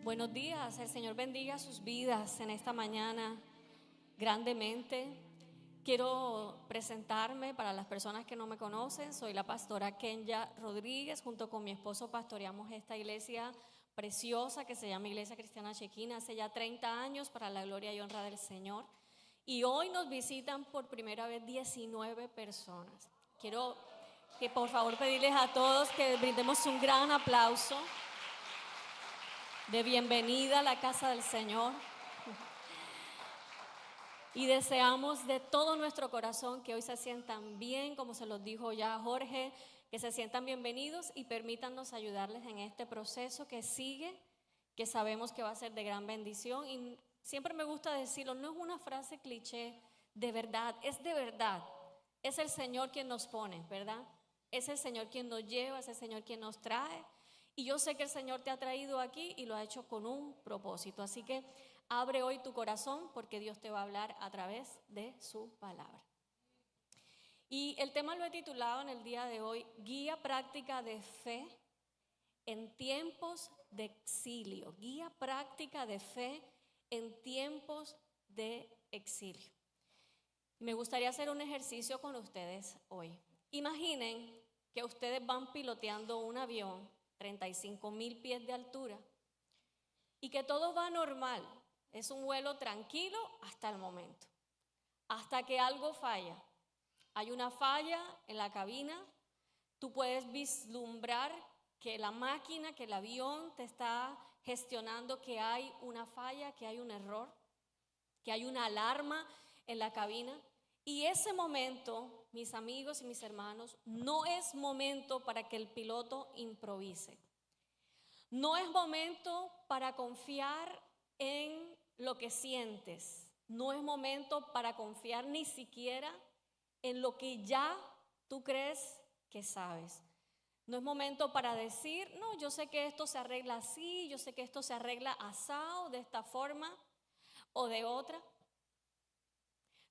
Buenos días, el Señor bendiga sus vidas en esta mañana grandemente. Quiero presentarme para las personas que no me conocen. Soy la pastora Kenya Rodríguez. Junto con mi esposo pastoreamos esta iglesia preciosa que se llama Iglesia Cristiana Chequina hace ya 30 años para la gloria y honra del Señor. Y hoy nos visitan por primera vez 19 personas. Quiero que por favor pedirles a todos que brindemos un gran aplauso de bienvenida a la casa del Señor. Y deseamos de todo nuestro corazón que hoy se sientan bien, como se los dijo ya Jorge, que se sientan bienvenidos y permítanos ayudarles en este proceso que sigue, que sabemos que va a ser de gran bendición. Y siempre me gusta decirlo, no es una frase cliché, de verdad, es de verdad. Es el Señor quien nos pone, ¿verdad? Es el Señor quien nos lleva, es el Señor quien nos trae. Y yo sé que el Señor te ha traído aquí y lo ha hecho con un propósito. Así que abre hoy tu corazón porque Dios te va a hablar a través de su palabra. Y el tema lo he titulado en el día de hoy, Guía práctica de fe en tiempos de exilio. Guía práctica de fe en tiempos de exilio. Me gustaría hacer un ejercicio con ustedes hoy. Imaginen que ustedes van piloteando un avión 35,000 pies de altura y que todo va normal, es un vuelo tranquilo hasta el momento, hasta que algo falla. Hay una falla en la cabina, tú puedes vislumbrar que la máquina, que el avión te está gestionando que hay una falla, que hay un error, que hay una alarma en la cabina. Y ese momento, mis amigos y mis hermanos, no es momento para que el piloto improvise. No es momento para confiar en lo que sientes. No es momento para confiar ni siquiera en lo que ya tú crees que sabes. No es momento para decir, no, yo sé que esto se arregla así, yo sé que esto se arregla asado, de esta forma o de otra.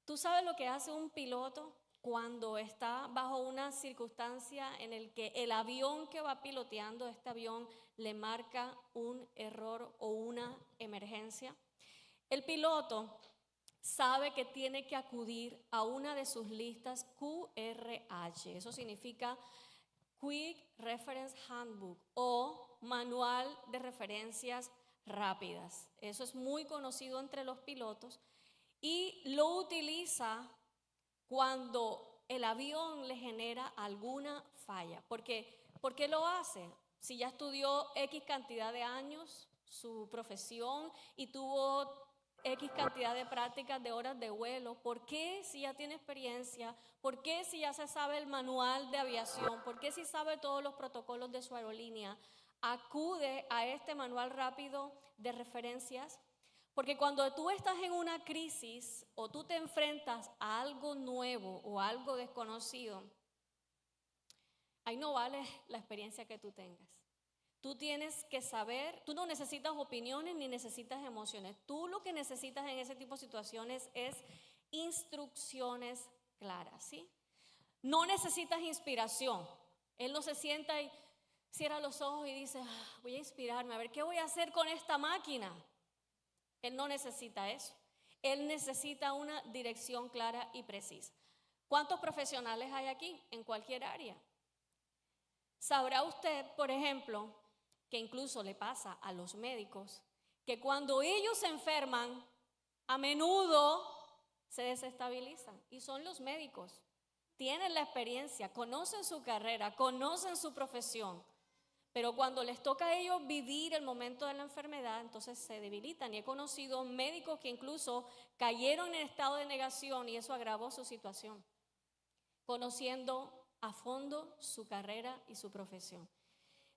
¿Tú sabes lo que hace un piloto cuando está bajo una circunstancia en el que el avión que va piloteando, este avión, le marca un error o una emergencia? El piloto sabe que tiene que acudir a una de sus listas QRH. Eso significa Quick Reference Handbook o Manual de Referencias Rápidas. Eso es muy conocido entre los pilotos. Y lo utiliza cuando el avión le genera alguna falla. ¿Por qué lo hace? Si ya estudió X cantidad de años su profesión y tuvo X cantidad de prácticas de horas de vuelo, ¿por qué si ya tiene experiencia? ¿Por qué si ya se sabe el manual de aviación? ¿Por qué si sabe todos los protocolos de su aerolínea? Acude a este manual rápido de referencias. Porque cuando tú estás en una crisis o tú te enfrentas a algo nuevo o algo desconocido, ahí no vale la experiencia que tú tengas. Tú tienes que saber, tú no necesitas opiniones ni necesitas emociones. Tú lo que necesitas en ese tipo de situaciones es instrucciones claras, ¿sí? No necesitas inspiración. Él no se sienta y cierra los ojos y dice, voy a inspirarme, a ver, ¿qué voy a hacer con esta máquina? Él no necesita eso. Él necesita una dirección clara y precisa. ¿Cuántos profesionales hay aquí en cualquier área? ¿Sabrá usted, por ejemplo, que incluso le pasa a los médicos, que cuando ellos se enferman, a menudo se desestabilizan? Y son los médicos. Tienen la experiencia, conocen su carrera, conocen su profesión. Pero cuando les toca a ellos vivir el momento de la enfermedad, entonces se debilitan. Y he conocido médicos que incluso cayeron en estado de negación y eso agravó su situación, conociendo a fondo su carrera y su profesión.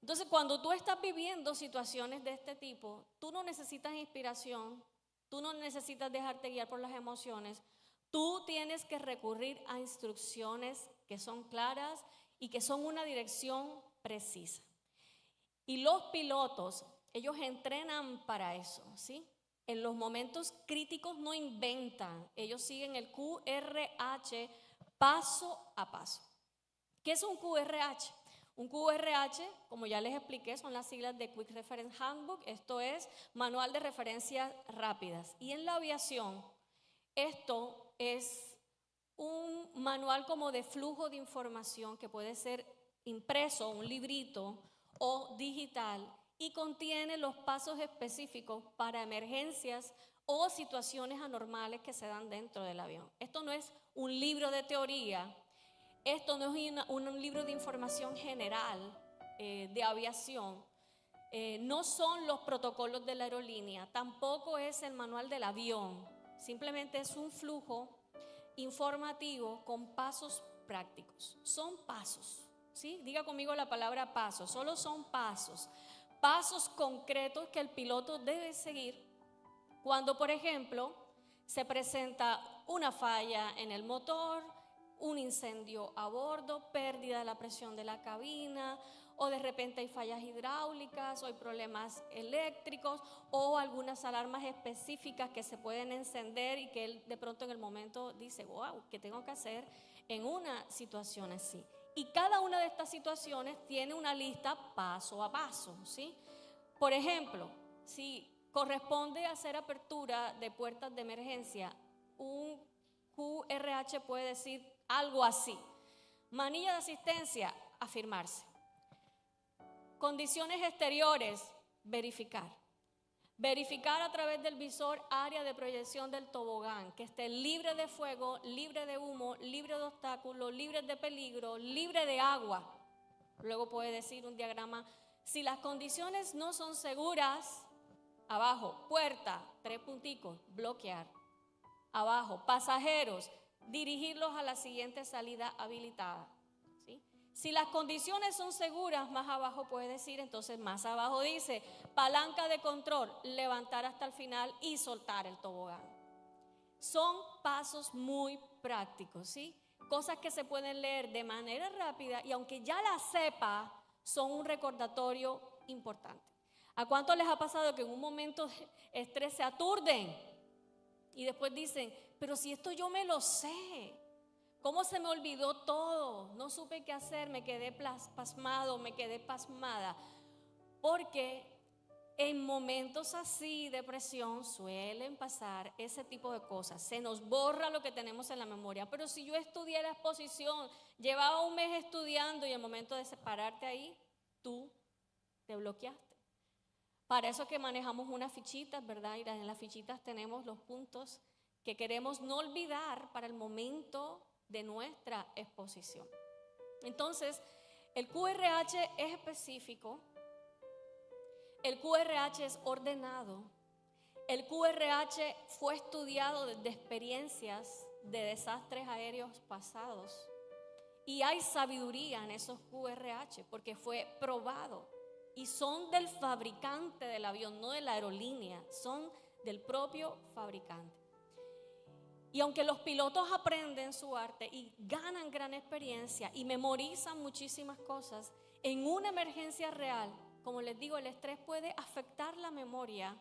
Entonces, cuando tú estás viviendo situaciones de este tipo, tú no necesitas inspiración, tú no necesitas dejarte guiar por las emociones, tú tienes que recurrir a instrucciones que son claras y que son una dirección precisa. Y los pilotos, ellos entrenan para eso, ¿sí? En los momentos críticos no inventan, ellos siguen el QRH paso a paso. ¿Qué es un QRH? Un QRH, como ya les expliqué, son las siglas de Quick Reference Handbook, esto es Manual de Referencias Rápidas. Y en la aviación, esto es un manual como de flujo de información que puede ser impreso, un librito o digital, y contiene los pasos específicos para emergencias o situaciones anormales que se dan dentro del avión. Esto no es un libro de teoría, esto no es un libro de información general de aviación, no son los protocolos de la aerolínea, tampoco es el manual del avión, simplemente es un flujo informativo con pasos prácticos. Son pasos, ¿sí? Diga conmigo la palabra pasos, solo son pasos. Pasos concretos que el piloto debe seguir cuando, por ejemplo, se presenta una falla en el motor, un incendio a bordo, pérdida de la presión de la cabina, o de repente hay fallas hidráulicas, o hay problemas eléctricos, o algunas alarmas específicas que se pueden encender y que él de pronto en el momento dice, wow, ¿qué tengo que hacer en una situación así? Y cada una de estas situaciones tiene una lista paso a paso, ¿sí? Por ejemplo, si corresponde hacer apertura de puertas de emergencia, un QRH puede decir algo así: manilla de asistencia, afirmarse. Condiciones exteriores, verificar. Verificar a través del visor área de proyección del tobogán, que esté libre de fuego, libre de humo, libre de obstáculos, libre de peligro, libre de agua. Luego puede decir un diagrama: si las condiciones no son seguras, abajo, puerta, 3 punticos, bloquear. Abajo, pasajeros, dirigirlos a la siguiente salida habilitada. ¿Sí? Si las condiciones son seguras, más abajo puede decir, entonces más abajo dice, palanca de control, levantar hasta el final y soltar el tobogán. Son pasos muy prácticos, ¿sí? Cosas que se pueden leer de manera rápida y aunque ya las sepa, son un recordatorio importante. ¿A cuánto les ha pasado que en un momento de estrés se aturden y después dicen, pero si esto yo me lo sé, ¿cómo se me olvidó todo? No supe qué hacer, me quedé pasmado, me quedé pasmada. Porque en momentos así de presión suelen pasar ese tipo de cosas. Se nos borra lo que tenemos en la memoria. Pero si yo estudié la exposición, llevaba un mes estudiando y el momento de separarte ahí, tú te bloqueaste. Para eso que manejamos unas fichitas, ¿verdad? Y en las fichitas tenemos los puntos que queremos no olvidar para el momento de nuestra exposición. Entonces, el QRH es específico, el QRH es ordenado, el QRH fue estudiado desde experiencias de desastres aéreos pasados y hay sabiduría en esos QRH porque fue probado y son del fabricante del avión, no de la aerolínea, son del propio fabricante. Y aunque los pilotos aprenden su arte y ganan gran experiencia y memorizan muchísimas cosas, en una emergencia real, como les digo, el estrés puede afectar la memoria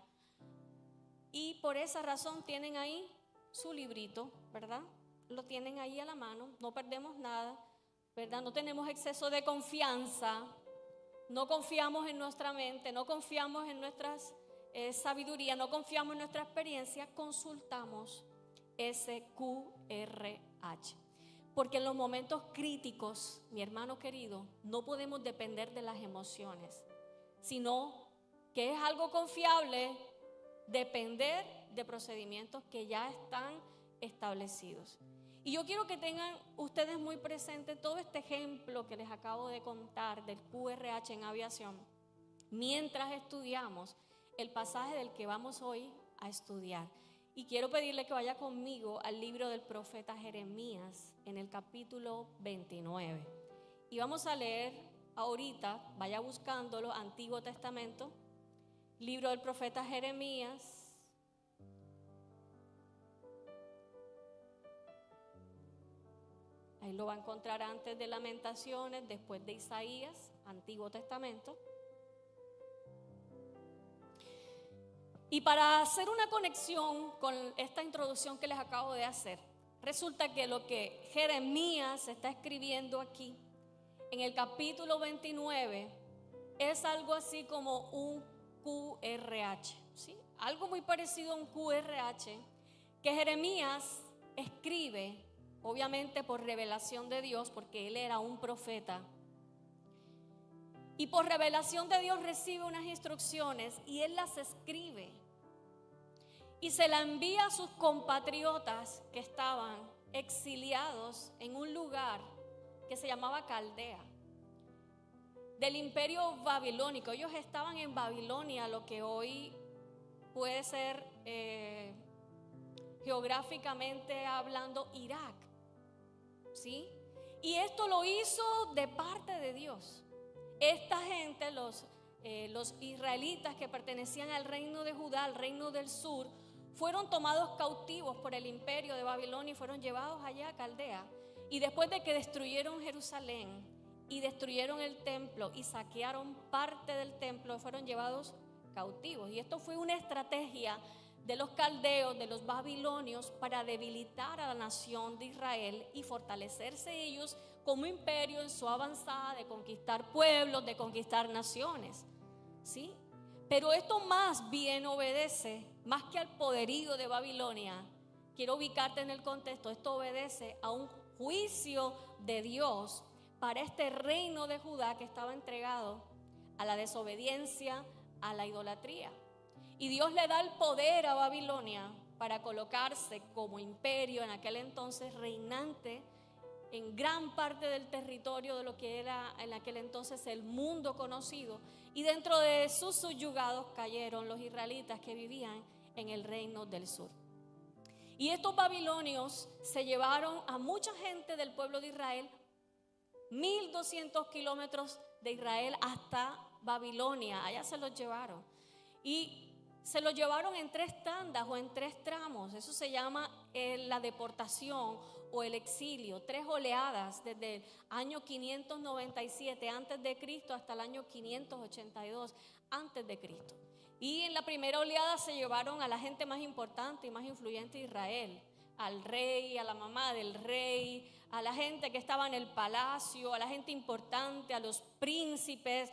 y por esa razón tienen ahí su librito, ¿verdad? Lo tienen ahí a la mano, no perdemos nada, ¿verdad? No tenemos exceso de confianza, no confiamos en nuestra mente, no confiamos en nuestra sabiduría, no confiamos en nuestra experiencia, consultamos ese QRH. Porque en los momentos críticos, mi hermano querido, no podemos depender de las emociones, sino que es algo confiable depender de procedimientos que ya están establecidos. Y yo quiero que tengan ustedes muy presente todo este ejemplo que les acabo de contar del QRH en aviación, mientras estudiamos el pasaje del que vamos hoy a estudiar. Y quiero pedirle que vaya conmigo al libro del profeta Jeremías en el capítulo 29. Y vamos a leer ahorita, vaya buscándolo, Antiguo Testamento, libro del profeta Jeremías. Ahí lo va a encontrar antes de Lamentaciones, después de Isaías, Antiguo Testamento. Y para hacer una conexión con esta introducción que les acabo de hacer, resulta que lo que Jeremías está escribiendo aquí en el capítulo 29, es algo así como un QRH, ¿sí? Algo muy parecido a un QRH que Jeremías escribe, obviamente por revelación de Dios, porque él era un profeta. Y por revelación de Dios recibe unas instrucciones y él las escribe. Y se la envía a sus compatriotas que estaban exiliados en un lugar que se llamaba Caldea, del imperio babilónico. Ellos estaban en Babilonia, lo que hoy puede ser geográficamente hablando Irak, ¿sí? Y esto lo hizo de parte de Dios. Esta gente, los israelitas que pertenecían al reino de Judá, al reino del sur, fueron tomados cautivos por el imperio de Babilonia y fueron llevados allá a Caldea. Y después de que destruyeron Jerusalén y destruyeron el templo y saquearon parte del templo, fueron llevados cautivos. Y esto fue una estrategia de los caldeos, de los babilonios, para debilitar a la nación de Israel y fortalecerse ellos como imperio en su avanzada de conquistar pueblos, de conquistar naciones, ¿sí? Pero esto más bien obedece, más que al poderío de Babilonia, quiero ubicarte en el contexto, esto obedece a un juicio de Dios para este reino de Judá que estaba entregado a la desobediencia, a la idolatría. Y Dios le da el poder a Babilonia para colocarse como imperio en aquel entonces reinante en gran parte del territorio de lo que era en aquel entonces el mundo conocido. Y dentro de sus subyugados cayeron los israelitas que vivían en el reino del sur. Y estos babilonios se llevaron a mucha gente del pueblo de Israel, 1200 kilómetros de Israel hasta Babilonia, allá se los llevaron. Y se lo llevaron en 3 tandas o en 3 tramos. Eso se llama la deportación o el exilio. 3 oleadas desde el año 597 antes de Cristo hasta el año 582 antes de Cristo. Y en la primera oleada se llevaron a la gente más importante y más influyente de Israel, al rey, a la mamá del rey, a la gente que estaba en el palacio, a la gente importante, a los príncipes,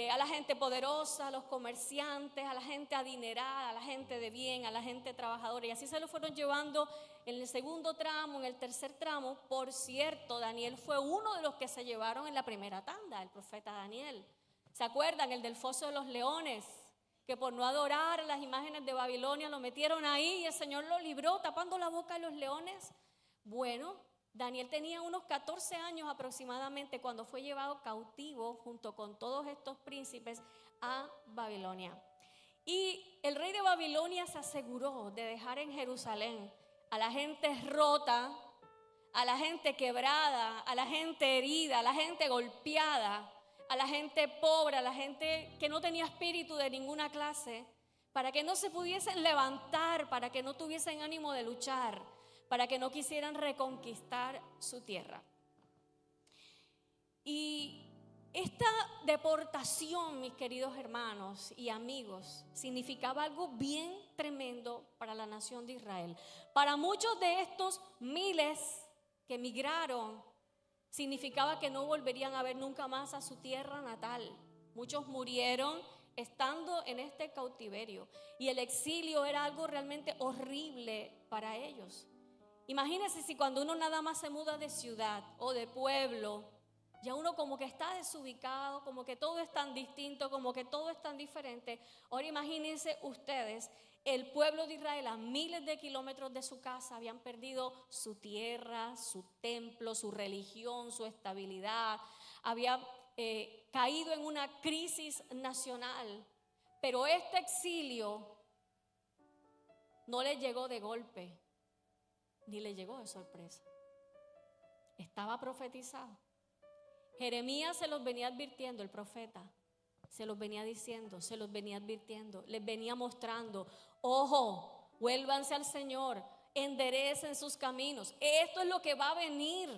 a la gente poderosa, a los comerciantes, a la gente adinerada, a la gente de bien, a la gente trabajadora. Y así se lo fueron llevando en el segundo tramo, en el tercer tramo. Por cierto, Daniel fue uno de los que se llevaron en la primera tanda, el profeta Daniel. ¿Se acuerdan? El del foso de los leones, que por no adorar las imágenes de Babilonia lo metieron ahí y el Señor lo libró tapando la boca de los leones. Bueno, Daniel tenía unos 14 años aproximadamente cuando fue llevado cautivo junto con todos estos príncipes a Babilonia. Y el rey de Babilonia se aseguró de dejar en Jerusalén a la gente rota, a la gente quebrada, a la gente herida, a la gente golpeada, a la gente pobre, a la gente que no tenía espíritu de ninguna clase, para que no se pudiesen levantar, para que no tuviesen ánimo de luchar, para que no quisieran reconquistar su tierra. Y esta deportación, mis queridos hermanos y amigos, significaba algo bien tremendo para la nación de Israel. Para muchos de estos miles que emigraron, significaba que no volverían a ver nunca más a su tierra natal. Muchos murieron estando en este cautiverio y el exilio era algo realmente horrible para ellos. Imagínense si cuando uno nada más se muda de ciudad o de pueblo, ya uno como que está desubicado, como que todo es tan distinto, como que todo es tan diferente. Ahora imagínense ustedes, el pueblo de Israel a miles de kilómetros de su casa habían perdido su tierra, su templo, su religión, su estabilidad. Había caído en una crisis nacional. Pero este exilio no les llegó de golpe, ni le llegó de sorpresa. Estaba profetizado. Jeremías se los venía advirtiendo, el profeta se los venía diciendo, se los venía advirtiendo, les venía mostrando: ojo, vuélvanse al Señor, enderecen sus caminos, esto es lo que va a venir.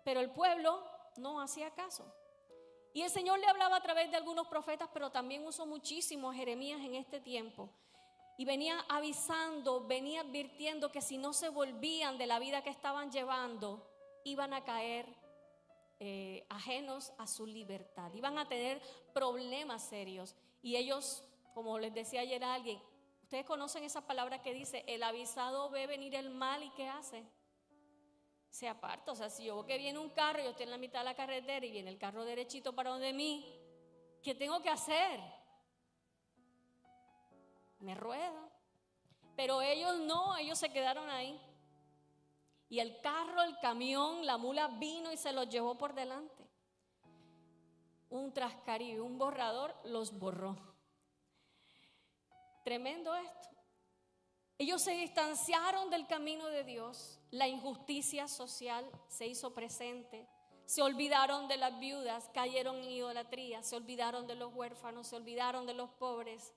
Pero el pueblo no hacía caso. Y el Señor le hablaba a través de algunos profetas, pero también usó muchísimo a Jeremías en este tiempo. Y venía avisando, venía advirtiendo que si no se volvían de la vida que estaban llevando, iban a caer ajenos a su libertad. Iban a tener problemas serios. Y ellos, como les decía ayer a alguien, ustedes conocen esa palabra que dice, el avisado ve venir el mal, ¿y qué hace? Se aparta. O sea, si yo veo que viene un carro, yo estoy en la mitad de la carretera y viene el carro derechito para donde mí, ¿qué tengo que hacer? Me ruedo. Pero ellos no, ellos se quedaron ahí. Y el carro, el camión, la mula vino y se los llevó por delante. Un trascarillo, un borrador los borró. Tremendo esto. Ellos se distanciaron del camino de Dios. La injusticia social se hizo presente. Se olvidaron de las viudas, cayeron en idolatría. Se olvidaron de los huérfanos, se olvidaron de los pobres.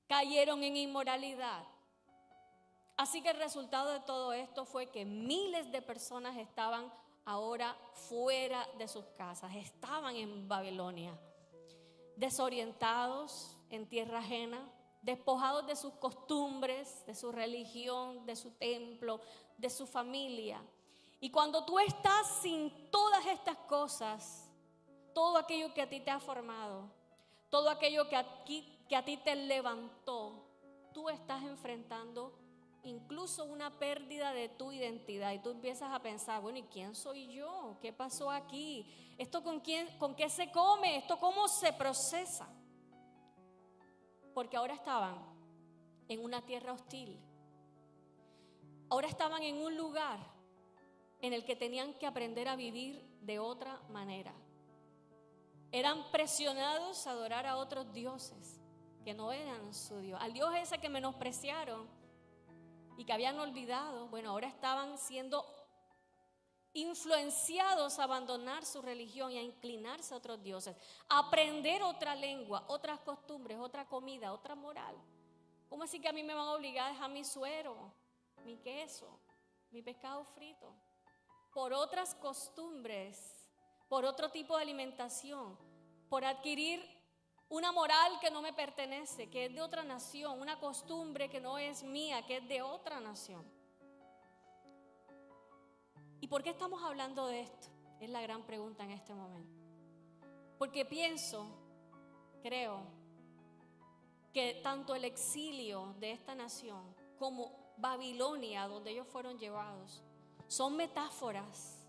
Cayeron en inmoralidad. Así que el resultado de todo esto fue que miles de personas estaban ahora fuera de sus casas, estaban en Babilonia, desorientados en tierra ajena, despojados de sus costumbres, de su religión, de su templo, de su familia. Y cuando tú estás sin todas estas cosas, todo aquello que a ti te ha formado, todo aquello que a ti te levantó, tú estás enfrentando incluso una pérdida de tu identidad. Y tú empiezas a pensar, bueno, ¿y quién soy yo? ¿Qué pasó aquí? ¿Esto con qué se come? ¿Esto cómo se procesa? Porque ahora estaban en una tierra hostil. Ahora estaban en un lugar en el que tenían que aprender a vivir de otra manera. Eran presionados a adorar a otros dioses que no eran su Dios. Al Dios ese que menospreciaron y que habían olvidado, bueno, ahora estaban siendo influenciados a abandonar su religión y a inclinarse a otros dioses, a aprender otra lengua, otras costumbres, otra comida, otra moral. ¿Cómo así que a mí me van a obligar a dejar mi suero, mi queso, mi pescado frito? Por otras costumbres, por otro tipo de alimentación, por adquirir una moral que no me pertenece, que es de otra nación, una costumbre que no es mía, que es de otra nación. ¿Y por qué estamos hablando de esto? Es la gran pregunta en este momento. Porque creo, que tanto el exilio de esta nación como Babilonia, donde ellos fueron llevados, son metáforas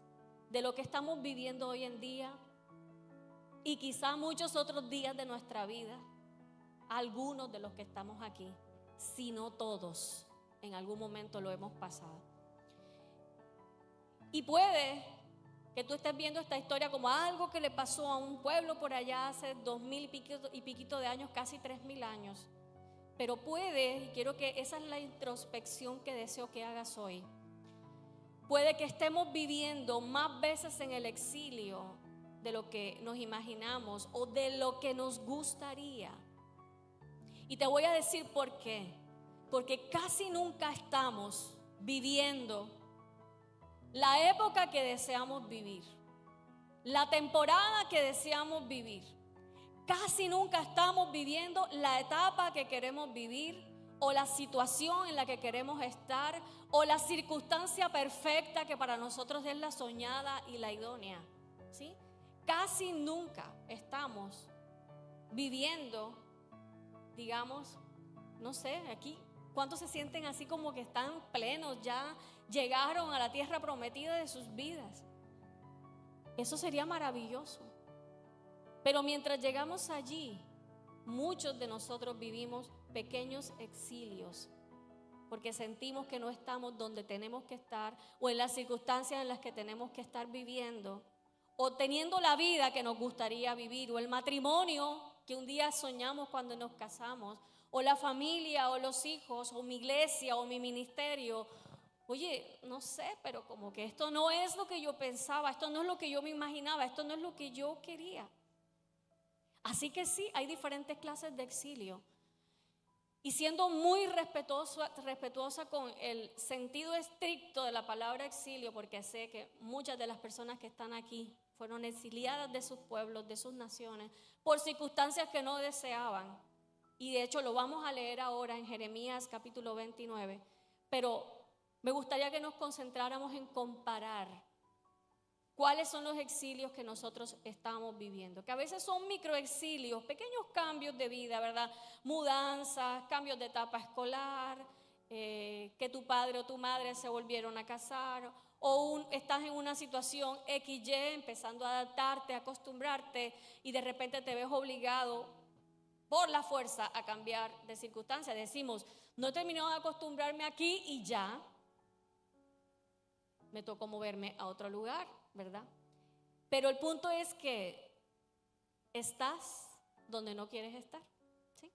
de lo que estamos viviendo hoy en día y quizá muchos otros días de nuestra vida. Algunos de los que estamos aquí, si no todos, en algún momento lo hemos pasado. Y puede que tú estés viendo esta historia como algo que le pasó a un pueblo por allá hace 2000 y piquito de años, casi 3000 años. Pero puede, y quiero que esa es la introspección que deseo que hagas hoy. Puede que estemos viviendo más veces en el exilio de lo que nos imaginamos o de lo que nos gustaría. Y te voy a decir por qué. Porque casi nunca estamos viviendo la época que deseamos vivir, la temporada que deseamos vivir. Casi nunca estamos viviendo la etapa que queremos vivir o la situación en la que queremos estar o la circunstancia perfecta que para nosotros es la soñada y la idónea, ¿sí? Casi nunca estamos viviendo, digamos, no sé, aquí, ¿cuántos se sienten así como que están plenos, ya llegaron a la tierra prometida de sus vidas? Eso sería maravilloso. Pero mientras llegamos allí, muchos de nosotros vivimos pequeños exilios porque sentimos que no estamos donde tenemos que estar o en las circunstancias en las que tenemos que estar viviendo o teniendo la vida que nos gustaría vivir o el matrimonio que un día soñamos cuando nos casamos o la familia o los hijos o mi iglesia o mi ministerio. Oye, no sé, pero como que esto no es lo que yo pensaba, esto no es lo que yo me imaginaba, esto no es lo que yo quería. Así que sí, hay diferentes clases de exilio. Y siendo muy respetuosa con el sentido estricto de la palabra exilio, porque sé que muchas de las personas que están aquí fueron exiliadas de sus pueblos, de sus naciones, por circunstancias que no deseaban. Y de hecho lo vamos a leer ahora en Jeremías capítulo 29. Pero me gustaría que nos concentráramos en comparar cuáles son los exilios que nosotros estamos viviendo, que a veces son microexilios, pequeños cambios de vida, ¿verdad? Mudanzas, cambios de etapa escolar, que tu padre o tu madre se volvieron a casar, o estás en una situación XY, empezando a adaptarte, a acostumbrarte, y de repente te ves obligado por la fuerza a cambiar de circunstancia. Decimos, no he terminado de acostumbrarme aquí y ya me tocó moverme a otro lugar, ¿verdad? Pero el punto es que estás donde no quieres estar, ¿sí?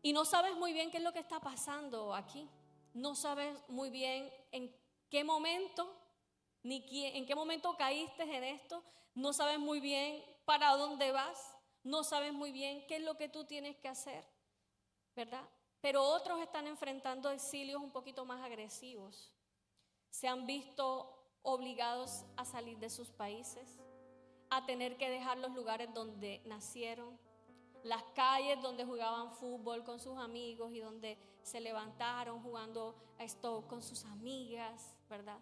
Y no sabes muy bien qué es lo que está pasando aquí. No sabes muy bien en qué momento, en qué momento caíste en esto. No sabes muy bien para dónde vas. No sabes muy bien qué es lo que tú tienes que hacer, ¿verdad? Pero otros están enfrentando exilios un poquito más agresivos. Se han visto obligados a salir de sus países, a tener que dejar los lugares donde nacieron, las calles donde jugaban fútbol con sus amigos y donde se levantaron jugando a stop con sus amigas, ¿verdad?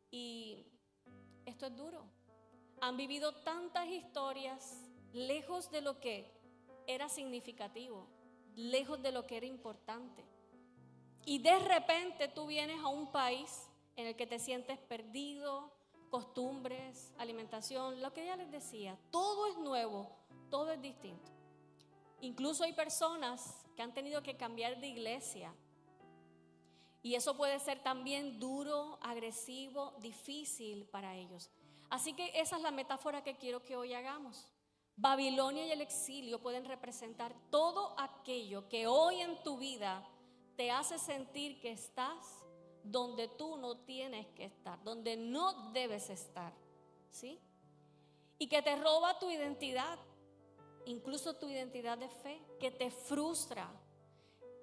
Y esto es duro. Han vivido tantas historias lejos de lo que era significativo, lejos de lo que era importante. Y de repente tú vienes a un país en el que te sientes perdido, costumbres, alimentación, lo que ya les decía, todo es nuevo, todo es distinto. Incluso hay personas que han tenido que cambiar de iglesia. Y eso puede ser también duro, agresivo, difícil para ellos. Así que esa es la metáfora que quiero que hoy hagamos. Babilonia y el exilio pueden representar todo aquello que hoy en tu vida te hace sentir que estás donde tú no tienes que estar, donde no debes estar, ¿sí? Y que te roba tu identidad, incluso tu identidad de fe, que te frustra,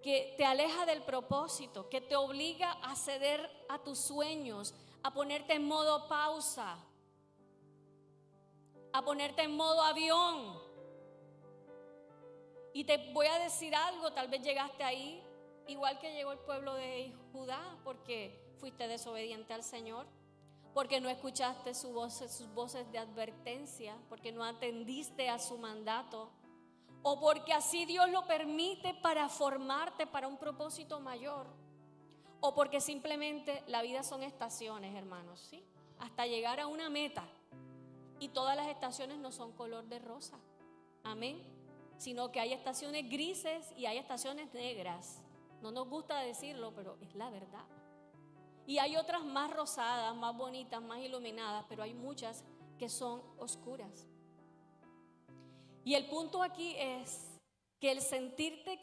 que te aleja del propósito, que te obliga a ceder a tus sueños, a ponerte en modo pausa, a ponerte en modo avión. Y te voy a decir algo, tal vez llegaste ahí igual que llegó el pueblo de Judá, porque fuiste desobediente al Señor, porque no escuchaste sus voces de advertencia, porque no atendiste a su mandato, o porque así Dios lo permite para formarte para un propósito mayor, o porque simplemente la vida son estaciones, hermanos, ¿sí? Hasta llegar a una meta, y todas las estaciones no son color de rosa, amén, sino que hay estaciones grises y hay estaciones negras. No nos gusta decirlo, pero es la verdad. Y hay otras más rosadas, más bonitas, más iluminadas, pero hay muchas que son oscuras. Y el punto aquí es que al sentirte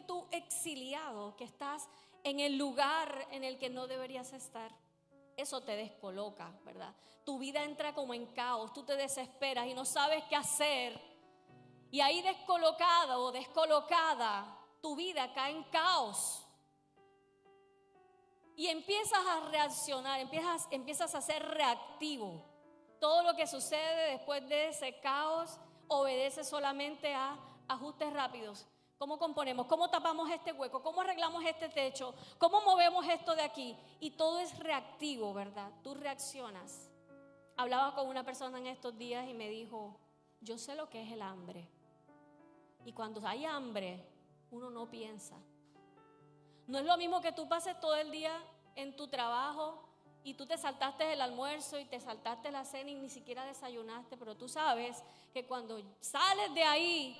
tú exiliado, que estás en el lugar en el que no deberías estar, eso te descoloca, ¿verdad? Tu vida entra como en caos, tú te desesperas y no sabes qué hacer. Y ahí descolocado o descolocada, tu vida cae en caos. Y empiezas a reaccionar, empiezas a ser reactivo. Todo lo que sucede después de ese caos obedece solamente a ajustes rápidos. ¿Cómo componemos? ¿Cómo tapamos este hueco? ¿Cómo arreglamos este techo? ¿Cómo movemos esto de aquí? Y todo es reactivo, ¿verdad? Tú reaccionas. Hablaba con una persona en estos días y me dijo, yo sé lo que es el hambre. Y cuando hay hambre, uno no piensa. No es lo mismo que tú pases todo el día en tu trabajo y tú te saltaste el almuerzo y te saltaste la cena y ni siquiera desayunaste, pero tú sabes que cuando sales de ahí,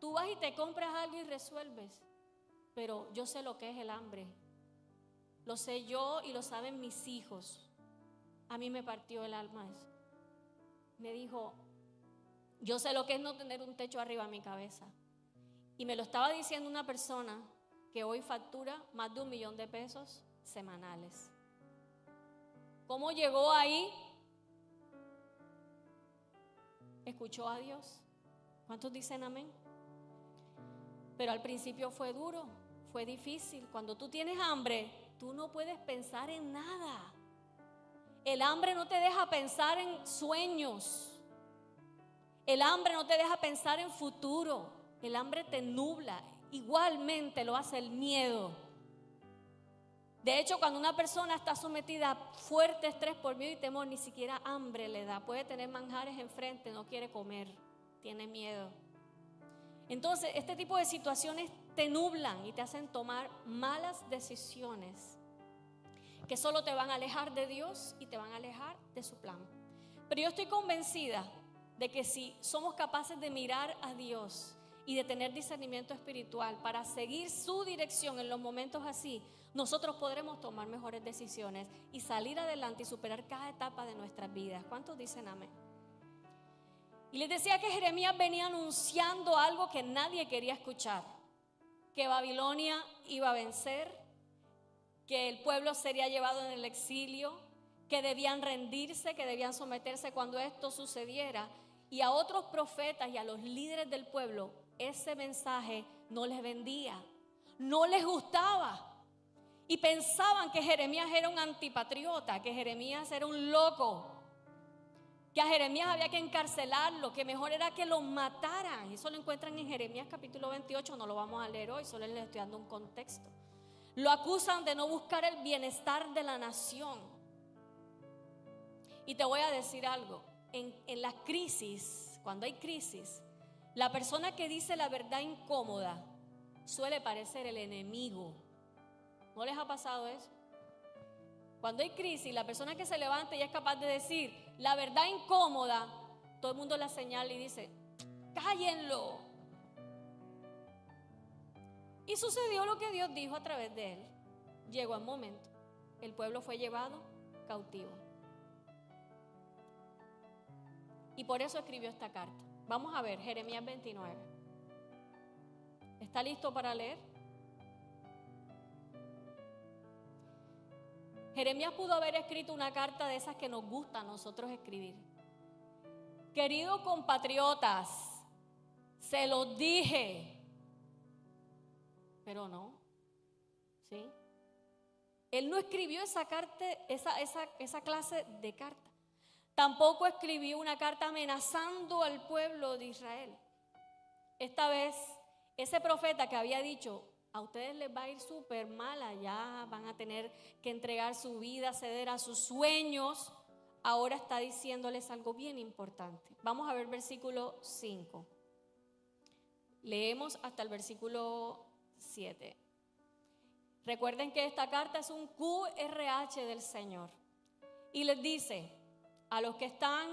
tú vas y te compras algo y resuelves. Pero yo sé lo que es el hambre. Lo sé yo y lo saben mis hijos. A mí me partió el alma eso. Me dijo, yo sé lo que es no tener un techo arriba de mi cabeza. Y me lo estaba diciendo una persona que hoy factura más de 1 millón de pesos semanales. ¿Cómo llegó ahí? Escuchó a Dios. ¿Cuántos dicen amén? Pero al principio fue duro, fue difícil. Cuando tú tienes hambre, tú no puedes pensar en nada. El hambre no te deja pensar en sueños. El hambre no te deja pensar en futuro. El hambre te nubla. Igualmente lo hace el miedo. De hecho, cuando una persona está sometida a fuerte estrés por miedo y temor, ni siquiera hambre le da. Puede tener manjares enfrente, no quiere comer, tiene miedo. Entonces, este tipo de situaciones te nublan y te hacen tomar malas decisiones que solo te van a alejar de Dios y te van a alejar de su plan. Pero yo estoy convencida de que si somos capaces de mirar a Dios y de tener discernimiento espiritual para seguir su dirección en los momentos así, nosotros podremos tomar mejores decisiones y salir adelante y superar cada etapa de nuestras vidas. ¿Cuántos dicen amén? Y les decía que Jeremías venía anunciando algo que nadie quería escuchar: que Babilonia iba a vencer, que el pueblo sería llevado en el exilio, que debían rendirse, que debían someterse cuando esto sucediera. Y a otros profetas y a los líderes del pueblo ese mensaje no les vendía, no les gustaba. Y pensaban que Jeremías era un antipatriota, que Jeremías era un loco, que a Jeremías había que encarcelarlo, que mejor era que lo mataran. Eso lo encuentran en Jeremías capítulo 28, no lo vamos a leer hoy, solo les estoy dando un contexto. Lo acusan de no buscar el bienestar de la nación. Y te voy a decir algo, en las crisis, cuando hay crisis, la persona que dice la verdad incómoda suele parecer el enemigo. ¿No les ha pasado eso? Cuando hay crisis, la persona que se levanta y es capaz de decir la verdad incómoda, todo el mundo la señala y dice: cállenlo. Y sucedió lo que Dios dijo a través de él. Llegó el momento, el pueblo fue llevado cautivo. Y por eso escribió esta carta. Vamos a ver Jeremías 29. ¿Está listo para leer? Jeremías pudo haber escrito una carta de esas que nos gusta a nosotros escribir. Queridos compatriotas, se los dije. Pero no, ¿sí? Él no escribió esa carta, esa clase de carta. Tampoco escribió una carta amenazando al pueblo de Israel. Esta vez, ese profeta que había dicho: a ustedes les va a ir súper mal allá, van a tener que entregar su vida, ceder a sus sueños, ahora está diciéndoles algo bien importante. Vamos a ver versículo 5. Leemos hasta el versículo 7. Recuerden que esta carta es un QRH del Señor. Y les dice a los que están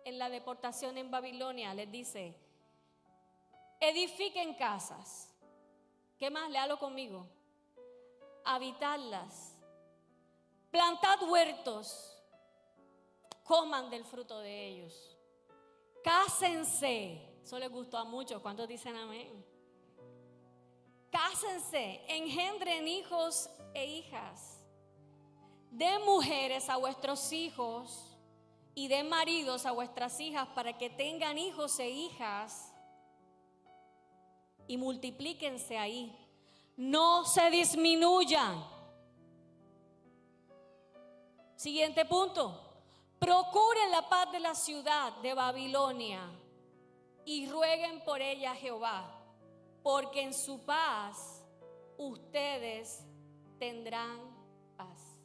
en la deportación en Babilonia, les dice: edifiquen casas. ¿Qué más? Léalo conmigo. Habitadlas. Plantad huertos. Coman del fruto de ellos. Cásense. Eso les gustó a muchos. ¿Cuántos dicen amén? Cásense. Engendren hijos e hijas. Den mujeres a vuestros hijos y den maridos a vuestras hijas para que tengan hijos e hijas. Y multiplíquense ahí, no se disminuyan. Siguiente punto: procuren la paz de la ciudad de Babilonia y rueguen por ella a Jehová, porque en su paz ustedes tendrán paz.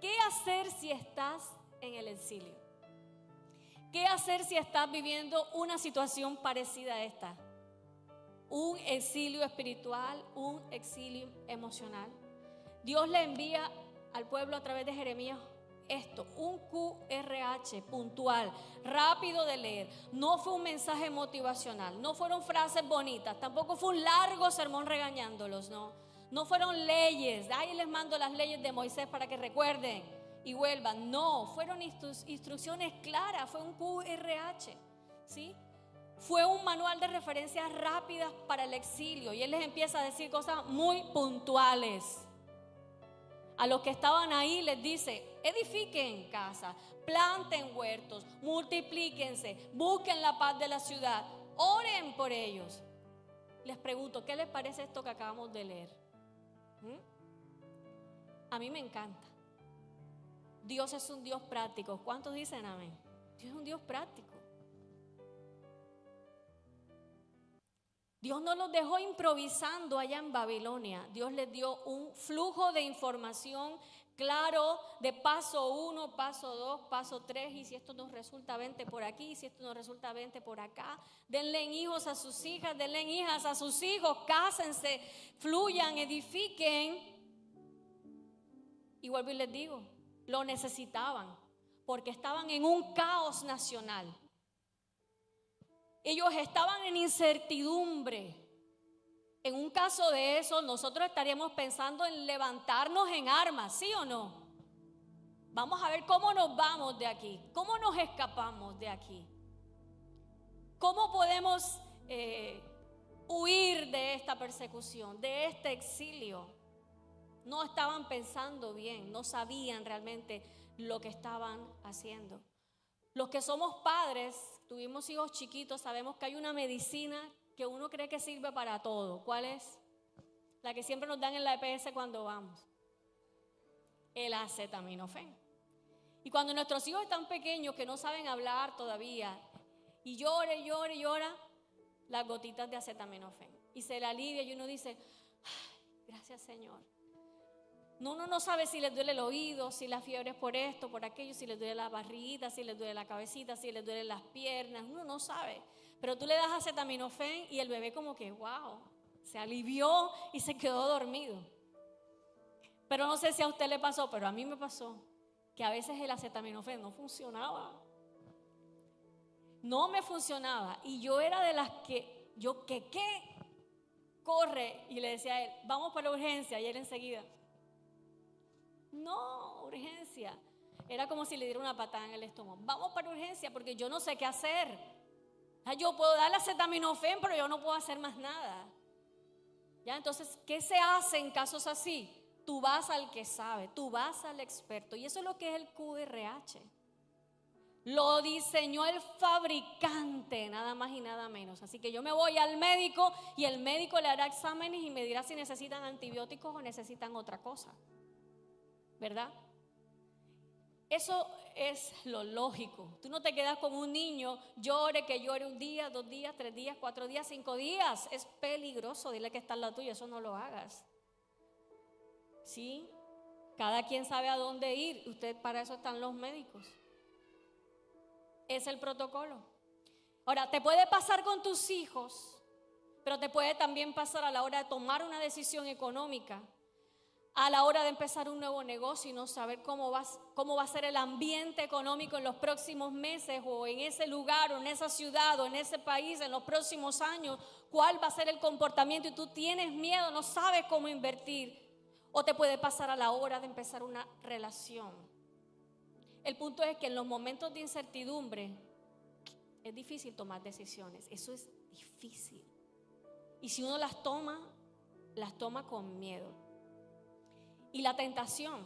¿Qué hacer si estás en el exilio? ¿Qué hacer si estás viviendo una situación parecida a esta? Un exilio espiritual, un exilio emocional. Dios le envía al pueblo a través de Jeremías esto, un QRH puntual, rápido de leer. No fue un mensaje motivacional, no fueron frases bonitas, tampoco fue un largo sermón regañándolos, no fueron leyes. Ahí les mando las leyes de Moisés para que recuerden y vuelvan. No, fueron instrucciones claras, fue un QRH, ¿sí? Fue un manual de referencias rápidas para el exilio. Y él les empieza a decir cosas muy puntuales. A los que estaban ahí les dice: edifiquen casas, planten huertos, multiplíquense, busquen la paz de la ciudad, oren por ellos. Les pregunto, ¿qué les parece esto que acabamos de leer? A mí me encanta. Dios es un Dios práctico. ¿Cuántos dicen amén? Dios es un Dios práctico. Dios no los dejó improvisando allá en Babilonia. Dios les dio un flujo de información claro de paso 1, paso 2, paso 3, y si esto nos resulta, vente por aquí, y si esto nos resulta, vente por acá. Denle hijos a sus hijas, denle hijas a sus hijos, cásense, fluyan, edifiquen. Y vuelvo y les digo, lo necesitaban porque estaban en un caos nacional. Ellos estaban en incertidumbre. En un caso de eso, nosotros estaríamos pensando en levantarnos en armas, ¿sí o no? Vamos a ver cómo nos vamos de aquí, cómo nos escapamos de aquí, cómo podemos huir de esta persecución, de este exilio. No estaban pensando bien, no sabían realmente lo que estaban haciendo. Los que somos padres, tuvimos hijos chiquitos, sabemos que hay una medicina que uno cree que sirve para todo. ¿Cuál es? La que siempre nos dan en la EPS cuando vamos. El acetaminofén. Y cuando nuestros hijos están pequeños, que no saben hablar todavía, y llora, las gotitas de acetaminofén. Y se le alivia y uno dice, gracias Señor. Uno no sabe si les duele el oído, si la fiebre es por esto, por aquello, si les duele la barriguita, si les duele la cabecita, si les duelen las piernas. Uno no sabe. Pero tú le das acetaminofén y el bebé como que, wow, se alivió y se quedó dormido. Pero no sé si a usted le pasó, pero a mí me pasó que a veces el acetaminofén no funcionaba. No me funcionaba. Y yo era de las que, ¿qué? Corre. Y le decía a él, vamos para la urgencia. Y él enseguida, no, urgencia. Era como si le diera una patada en el estómago. Vamos para urgencia porque yo no sé qué hacer. Yo puedo darle acetaminofén, pero yo no puedo hacer más nada. ¿Ya? Entonces, ¿qué se hace en casos así? Tú vas al que sabe, tú vas al experto. Y eso es lo que es el QRH. Lo diseñó el fabricante, nada más y nada menos. Así que yo me voy al médico y el médico le hará exámenes y me dirá si necesitan antibióticos o necesitan otra cosa. ¿Verdad? Eso es lo lógico. Tú no te quedas con un niño, que llore un día, 2 días, 3 días, 4 días, 5 días. Es peligroso. Dile que está al lado tuyo, eso no lo hagas. ¿Sí? Cada quien sabe a dónde ir. Usted, para eso están los médicos. Es el protocolo. Ahora, te puede pasar con tus hijos, pero te puede también pasar a la hora de tomar una decisión económica, a la hora de empezar un nuevo negocio y no saber cómo va a ser el ambiente económico en los próximos meses, o en ese lugar, o en esa ciudad, o en ese país en los próximos años. Cuál va a ser el comportamiento y tú tienes miedo, no sabes cómo invertir. O te puede pasar a la hora de empezar una relación. El punto es que en los momentos de incertidumbre es difícil tomar decisiones. Eso es difícil. Y si uno las toma con miedo. Y la tentación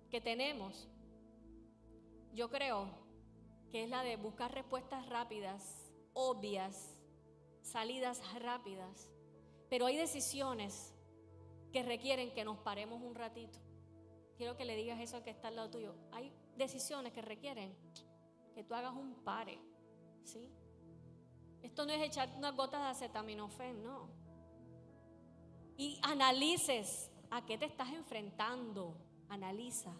que tenemos, yo creo que es la de buscar respuestas rápidas, obvias, salidas rápidas. Pero hay decisiones que requieren que nos paremos un ratito. Quiero que le digas eso al que está al lado tuyo. Hay decisiones que requieren que tú hagas un pare, ¿sí? Esto no es echar unas gotas de acetaminofén, no. Y analices a qué te estás enfrentando. Analiza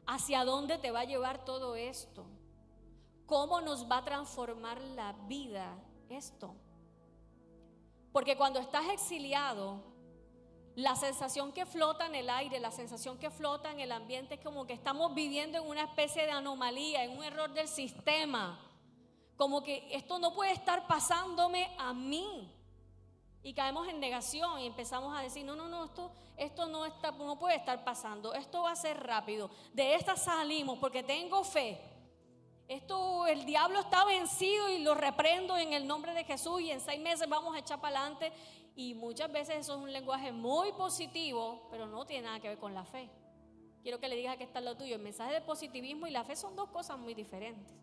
hacia dónde te va a llevar todo esto, cómo nos va a transformar la vida esto. Porque cuando estás exiliado, la sensación que flota en el aire, la sensación que flota en el ambiente es como que estamos viviendo en una especie de anomalía, en un error del sistema. Como que esto no puede estar pasándome a mí. Y caemos en negación y empezamos a decir, no, esto no puede estar pasando, esto va a ser rápido, de esta salimos porque tengo fe. El diablo está vencido y lo reprendo en el nombre de Jesús y en 6 meses vamos a echar para adelante. Y muchas veces eso es un lenguaje muy positivo, pero no tiene nada que ver con la fe. Quiero que le digas que está lo tuyo. El mensaje de positivismo y la fe son 2 cosas muy diferentes.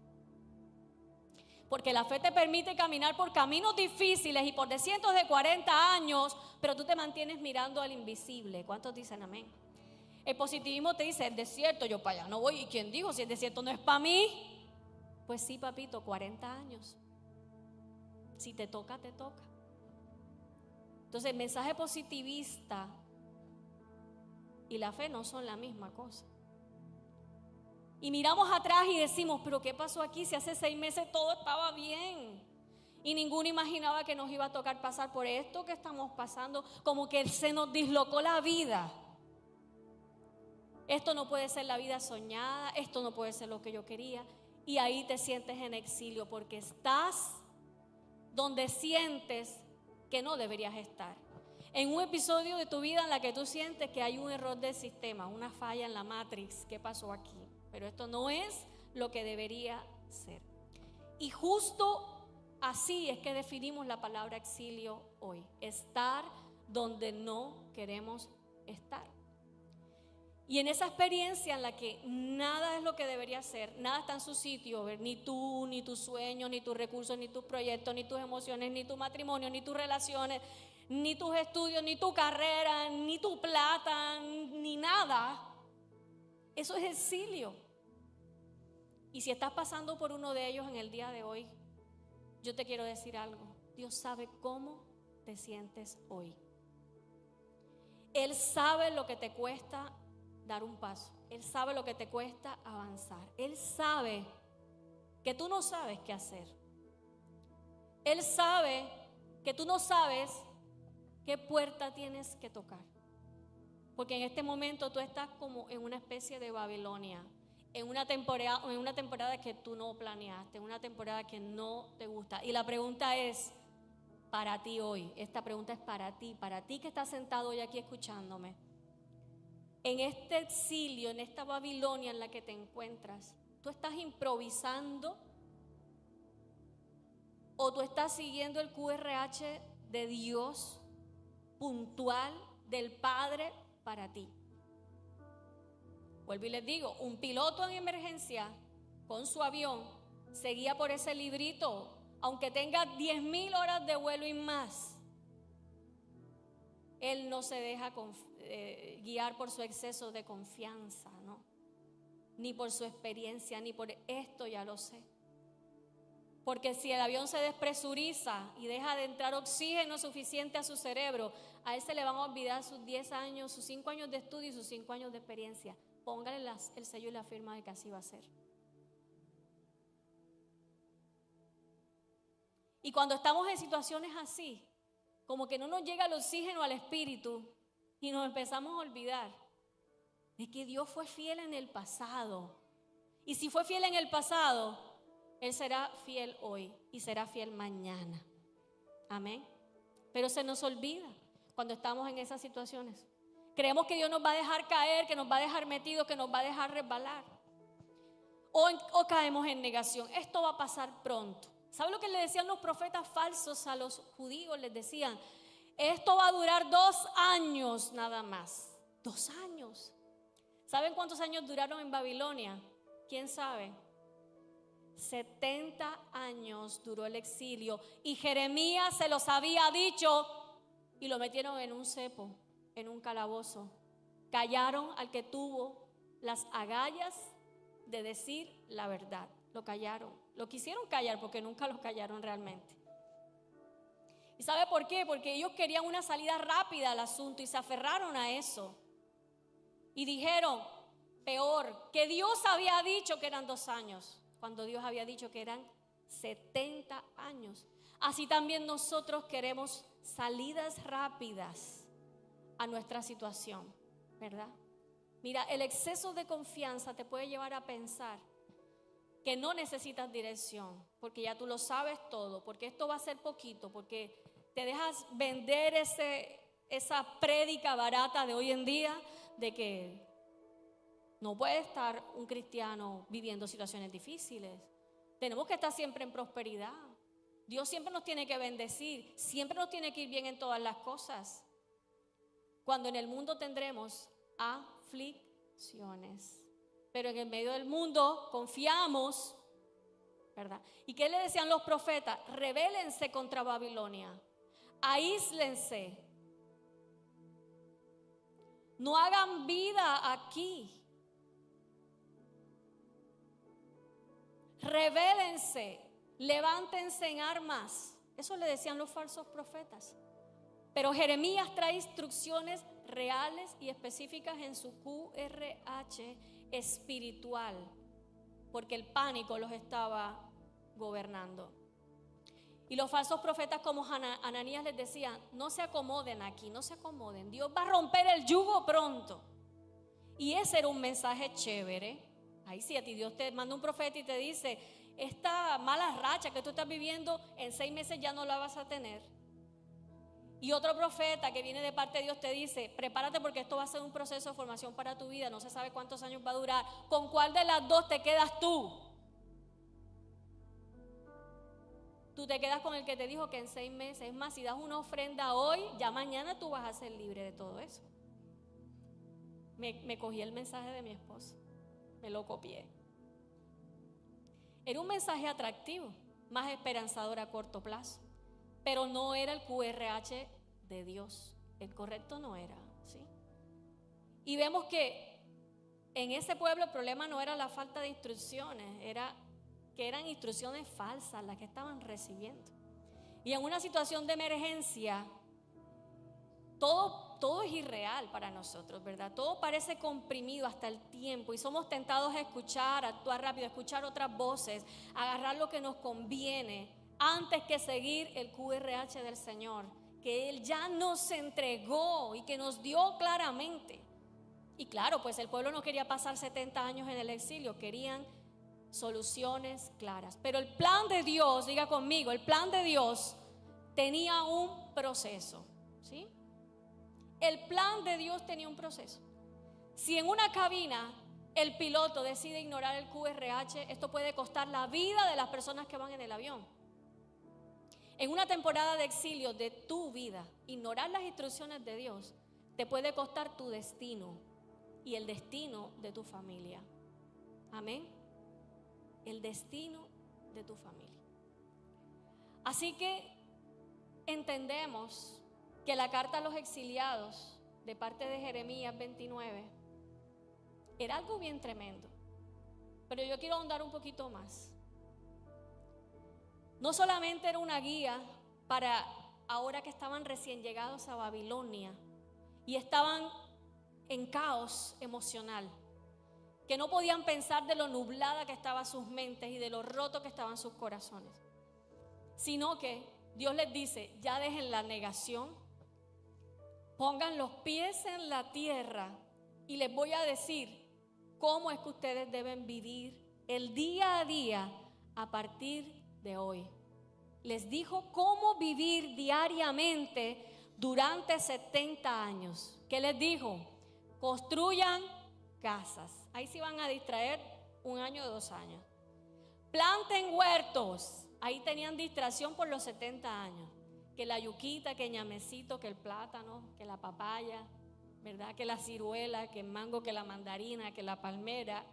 Porque la fe te permite caminar por caminos difíciles y por desiertos de 40 años, pero tú te mantienes mirando al invisible. ¿Cuántos dicen amén? El positivismo te dice, el desierto, yo para allá no voy. ¿Y quién dijo si el desierto no es para mí? Pues sí, papito, 40 años. Si te toca, te toca. Entonces, el mensaje positivista y la fe no son la misma cosa. Y miramos atrás y decimos, pero ¿qué pasó aquí? Si hace 6 meses todo estaba bien y ninguno imaginaba que nos iba a tocar pasar por esto que estamos pasando, como que se nos dislocó la vida. Esto no puede ser la vida soñada, esto no puede ser lo que yo quería. Y ahí te sientes en exilio porque estás donde sientes que no deberías estar. En un episodio de tu vida en la que tú sientes que hay un error del sistema, una falla en la Matrix, ¿qué pasó aquí? Pero esto no es lo que debería ser. Y justo así es que definimos la palabra exilio hoy. Estar donde no queremos estar. Y en esa experiencia en la que nada es lo que debería ser, nada está en su sitio, ni tú, ni tus sueños, ni tus recursos, ni tus proyectos, ni tus emociones, ni tu matrimonio, ni tus relaciones, ni tus estudios, ni tu carrera, ni tu plata, ni nada. Eso es exilio. Y si estás pasando por uno de ellos en el día de hoy, yo te quiero decir algo. Dios sabe cómo te sientes hoy. Él sabe lo que te cuesta dar un paso. Él sabe lo que te cuesta avanzar. Él sabe que tú no sabes qué hacer. Él sabe que tú no sabes qué puerta tienes que tocar. Porque en este momento tú estás como en una especie de Babilonia, en una temporada que tú no planeaste, en una temporada que no te gusta. Y la pregunta es para ti hoy. Esta pregunta es para ti que estás sentado hoy aquí escuchándome. En este exilio, en esta Babilonia en la que te encuentras, ¿tú estás improvisando o tú estás siguiendo el QRH de Dios puntual, del Padre para ti? Vuelvo y les digo, un piloto en emergencia con su avión se guía por ese librito, aunque tenga 10,000 horas de vuelo y más. Él no se deja guiar por su exceso de confianza, ¿no? Ni por su experiencia, ni por esto ya lo sé. Porque si el avión se despresuriza y deja de entrar oxígeno suficiente a su cerebro, a él se le van a olvidar sus 10 años, sus 5 años de estudio y sus 5 años de experiencia. Póngale el sello y la firma de que así va a ser. Y cuando estamos en situaciones así, como que no nos llega el oxígeno al espíritu y nos empezamos a olvidar de que Dios fue fiel en el pasado. Y si fue fiel en el pasado, Él será fiel hoy y será fiel mañana. Amén. Pero se nos olvida cuando estamos en esas situaciones. Creemos que Dios nos va a dejar caer, que nos va a dejar metidos, que nos va a dejar resbalar. O caemos en negación. Esto va a pasar pronto. ¿Sabe lo que le decían los profetas falsos a los judíos? Les decían, esto va a durar 2 años nada más. 2 años. ¿Saben cuántos años duraron en Babilonia? ¿Quién sabe? 70 años duró el exilio. Y Jeremías se los había dicho y lo metieron en un cepo, en un calabozo. Callaron al que tuvo las agallas de decir la verdad. Lo callaron. Lo quisieron callar porque nunca lo callaron realmente. ¿Y sabe por qué? Porque ellos querían una salida rápida al asunto y se aferraron a eso. Y dijeron, peor, que Dios había dicho que eran 2 años, cuando Dios había dicho que eran 70 años. Así también nosotros queremos salidas rápidas a nuestra situación, ¿verdad? Mira, el exceso de confianza te puede llevar a pensar que no necesitas dirección, porque ya tú lo sabes todo, porque esto va a ser poquito, porque te dejas vender esa prédica barata de hoy en día de que no puede estar un cristiano viviendo situaciones difíciles. Tenemos que estar siempre en prosperidad. Dios siempre nos tiene que bendecir, siempre nos tiene que ir bien en todas las cosas. Cuando en el mundo tendremos aflicciones. Pero en el medio del mundo confiamos, ¿verdad? ¿Y qué le decían los profetas? Rebélense contra Babilonia, aíslense, no hagan vida aquí, rebélense, levántense en armas. Eso le decían los falsos profetas. Pero Jeremías trae instrucciones reales y específicas en su QRH espiritual, porque el pánico los estaba gobernando. Y los falsos profetas como Ananías les decían: no se acomoden aquí, no se acomoden, Dios va a romper el yugo pronto. Y ese era un mensaje chévere. Ahí sí, a ti Dios te manda un profeta y te dice: esta mala racha que tú estás viviendo, en 6 meses ya no la vas a tener. Y otro profeta que viene de parte de Dios te dice: prepárate porque esto va a ser un proceso de formación para tu vida, no se sabe cuántos años va a durar. ¿Con cuál de las dos te quedas tú? Tú te quedas con el que te dijo que en 6 meses. Es más, si das una ofrenda hoy, ya mañana tú vas a ser libre de todo eso. Me cogí el mensaje de mi esposo, me lo copié. Era un mensaje atractivo, más esperanzador a corto plazo, pero no era el QRH de Dios. El correcto no era, ¿sí? Y vemos que en ese pueblo el problema no era la falta de instrucciones, era que eran instrucciones falsas las que estaban recibiendo. Y en una situación de emergencia, todo es irreal para nosotros, ¿verdad? Todo parece comprimido hasta el tiempo y somos tentados a escuchar, a actuar rápido, a escuchar otras voces, a agarrar lo que nos conviene antes que seguir el QRH del Señor, que Él ya nos entregó y que nos dio claramente. Y claro, pues el pueblo no quería pasar 70 años en el exilio, querían soluciones claras. Pero el plan de Dios, diga conmigo, el plan de Dios tenía un proceso, ¿sí? El plan de Dios tenía un proceso. Si en una cabina el piloto decide ignorar el QRH, esto puede costar la vida de las personas que van en el avión. En una temporada de exilio de tu vida, ignorar las instrucciones de Dios te puede costar tu destino y el destino de tu familia. Amén. El destino de tu familia. Así que entendemos que la carta a los exiliados de parte de Jeremías 29 era algo bien tremendo. Pero yo quiero ahondar un poquito más. No solamente era una guía para ahora que estaban recién llegados a Babilonia y estaban en caos emocional, que no podían pensar de lo nublada que estaban sus mentes y de lo roto que estaban sus corazones, sino que Dios les dice: ya dejen la negación, pongan los pies en la tierra y les voy a decir cómo es que ustedes deben vivir el día a día a partir de hoy. Les dijo cómo vivir diariamente durante 70 años. ¿Qué les dijo? Construyan casas. Ahí se van a distraer 1 año o 2 años. Planten huertos. Ahí tenían distracción por los 70 años. Que la yuquita, que el ñamecito, que el plátano, que la papaya, ¿verdad? Que la ciruela, que el mango, que la mandarina, que la palmera.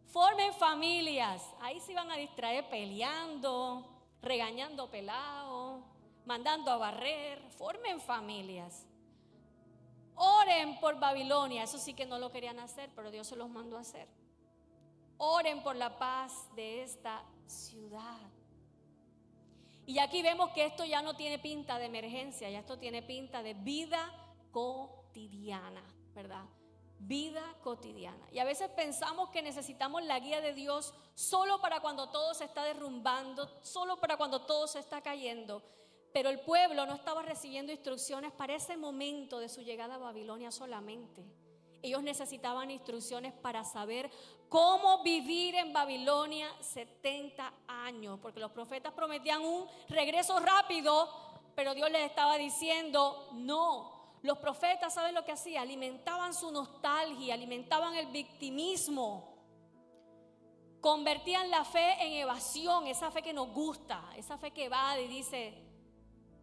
Formen familias. Ahí se van a distraer peleando, regañando pelados, mandando a barrer. Formen familias. Oren por Babilonia. Eso sí que no lo querían hacer, pero Dios se los mandó a hacer. Oren por la paz de esta ciudad. Y aquí vemos que esto ya no tiene pinta de emergencia, ya esto tiene pinta de vida cotidiana, ¿verdad? Vida cotidiana. Y a veces pensamos que necesitamos la guía de Dios solo para cuando todo se está derrumbando, solo para cuando todo se está cayendo. Pero el pueblo no estaba recibiendo instrucciones para ese momento de su llegada a Babilonia solamente. Ellos necesitaban instrucciones para saber cómo vivir en Babilonia 70 años. Porque los profetas prometían un regreso rápido, pero Dios les estaba diciendo no. Los profetas, ¿saben lo que hacían? Alimentaban su nostalgia, alimentaban el victimismo. Convertían la fe en evasión, esa fe que nos gusta, esa fe que va y dice...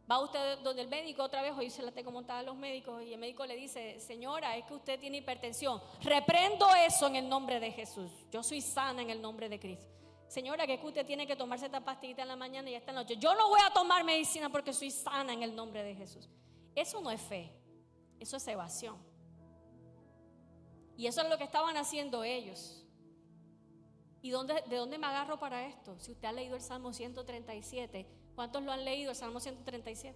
Va usted donde el médico otra vez, hoy se la tengo montada a los médicos y el médico le dice: señora, es que usted tiene hipertensión. Reprendo eso en el nombre de Jesús. Yo soy sana en el nombre de Cristo. Señora, que es que usted tiene que tomarse esta pastillita en la mañana y esta noche. Yo no voy a tomar medicina porque soy sana en el nombre de Jesús. Eso no es fe, eso es evasión. Y eso es lo que estaban haciendo ellos. ¿Y de dónde me agarro para esto? Si usted ha leído el Salmo 137, ¿cuántos lo han leído, el Salmo 137?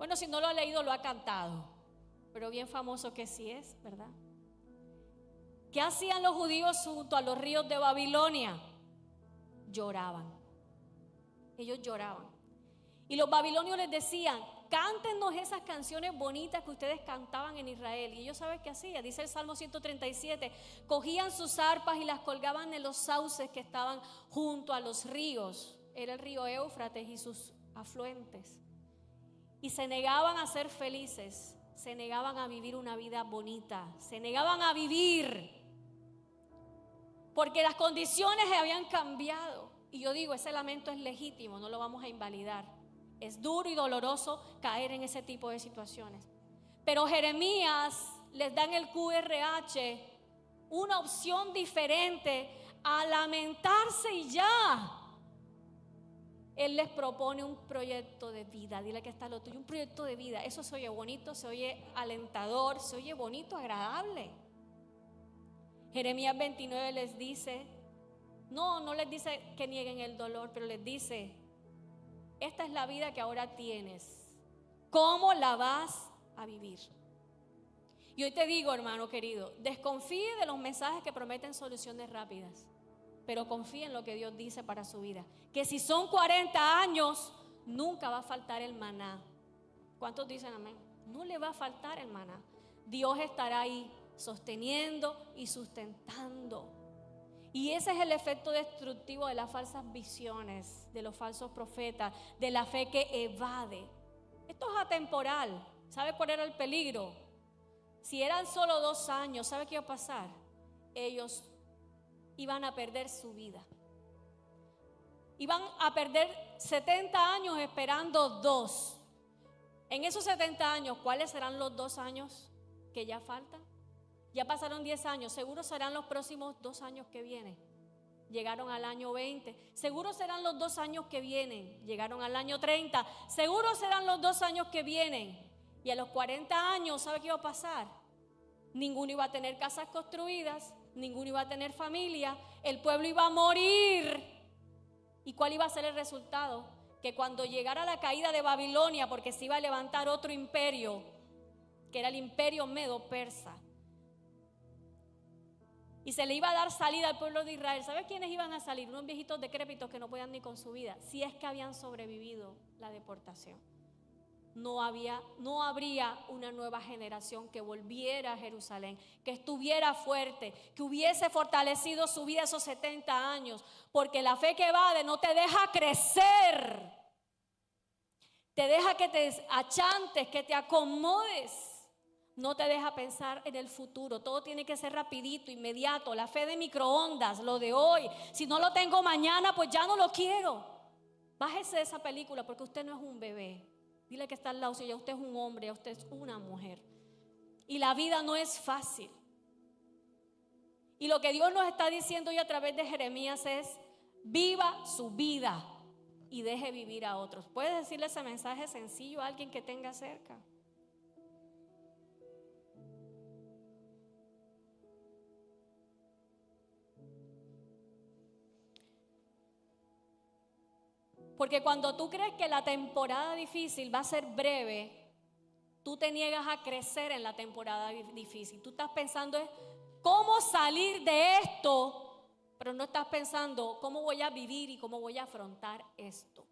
Bueno, si no lo ha leído, lo ha cantado, pero bien famoso que sí es, ¿verdad? ¿Qué hacían los judíos junto a los ríos de Babilonia? Lloraban. Ellos lloraban. Y los babilonios les decían: cántenos esas canciones bonitas que ustedes cantaban en Israel. Y ellos, ¿saben qué hacían? Dice el Salmo 137, cogían sus arpas y las colgaban en los sauces que estaban junto a los ríos. Era el río Éufrates y sus afluentes. Y se negaban a ser felices, se negaban a vivir una vida bonita, se negaban a vivir, porque las condiciones habían cambiado. Y yo digo, ese lamento es legítimo, no lo vamos a invalidar. Es duro y doloroso caer en ese tipo de situaciones. Pero Jeremías les da en el QRH una opción diferente a lamentarse y ya. Él les propone un proyecto de vida. Dile que está lo tuyo, un proyecto de vida. Eso se oye bonito, se oye alentador, se oye bonito, agradable. Jeremías 29 les dice, no les dice que nieguen el dolor, pero les dice: esta es la vida que ahora tienes. ¿Cómo la vas a vivir? Y hoy te digo, hermano querido, desconfíe de los mensajes que prometen soluciones rápidas, pero confíe en lo que Dios dice para su vida. Que si son 40 años, nunca va a faltar el maná. ¿Cuántos dicen amén? No le va a faltar el maná. Dios estará ahí sosteniendo y sustentando. Y ese es el efecto destructivo de las falsas visiones, de los falsos profetas, de la fe que evade. Esto es atemporal. ¿Sabe cuál era el peligro? Si eran solo 2 años, ¿sabe qué iba a pasar? Ellos iban a perder su vida. Iban a perder 70 años esperando 2. En esos 70 años, ¿cuáles serán los 2 años que ya faltan? Ya pasaron 10 años, seguro serán los próximos 2 años que vienen. Llegaron al año 20, seguro serán los 2 años que vienen. Llegaron al año 30, seguro serán los 2 años que vienen. Y a los 40 años, ¿sabe qué iba a pasar? Ninguno iba a tener casas construidas, ninguno iba a tener familia, el pueblo iba a morir. ¿Y cuál iba a ser el resultado? Que cuando llegara la caída de Babilonia, porque se iba a levantar otro imperio, que era el imperio medo-persa, y se le iba a dar salida al pueblo de Israel. ¿Sabe quiénes iban a salir? Unos viejitos decrépitos que no podían ni con su vida, si es que habían sobrevivido la deportación. No habría una nueva generación que volviera a Jerusalén, que estuviera fuerte, que hubiese fortalecido su vida esos 70 años, porque la fe que evade no te deja crecer, te deja que te achantes, que te acomodes. No te deja pensar en el futuro. Todo tiene que ser rapidito, inmediato. La fe de microondas, lo de hoy. Si no lo tengo mañana, pues ya no lo quiero. Bájese de esa película, porque usted no es un bebé. Dile que está al lado, si ya usted es un hombre, ya usted es una mujer. Y la vida no es fácil. Y lo que Dios nos está diciendo hoy a través de Jeremías es: viva su vida y deje vivir a otros. ¿Puedes decirle ese mensaje sencillo a alguien que tenga cerca? Porque cuando tú crees que la temporada difícil va a ser breve, tú te niegas a crecer en la temporada difícil. Tú estás pensando es cómo salir de esto, pero no estás pensando cómo voy a vivir y cómo voy a afrontar esto.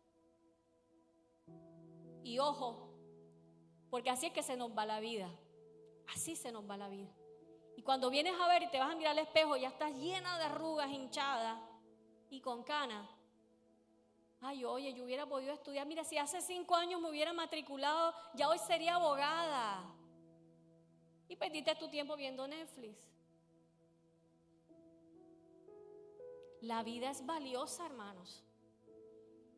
Y ojo, porque así es que se nos va la vida. Así se nos va la vida. Y cuando vienes a ver y te vas a mirar al espejo, ya estás llena de arrugas, hinchada y con canas. Ay, oye, yo hubiera podido estudiar. Mira, si hace 5 años me hubiera matriculado, ya hoy sería abogada. Y perdiste tu tiempo viendo Netflix. La vida es valiosa, hermanos.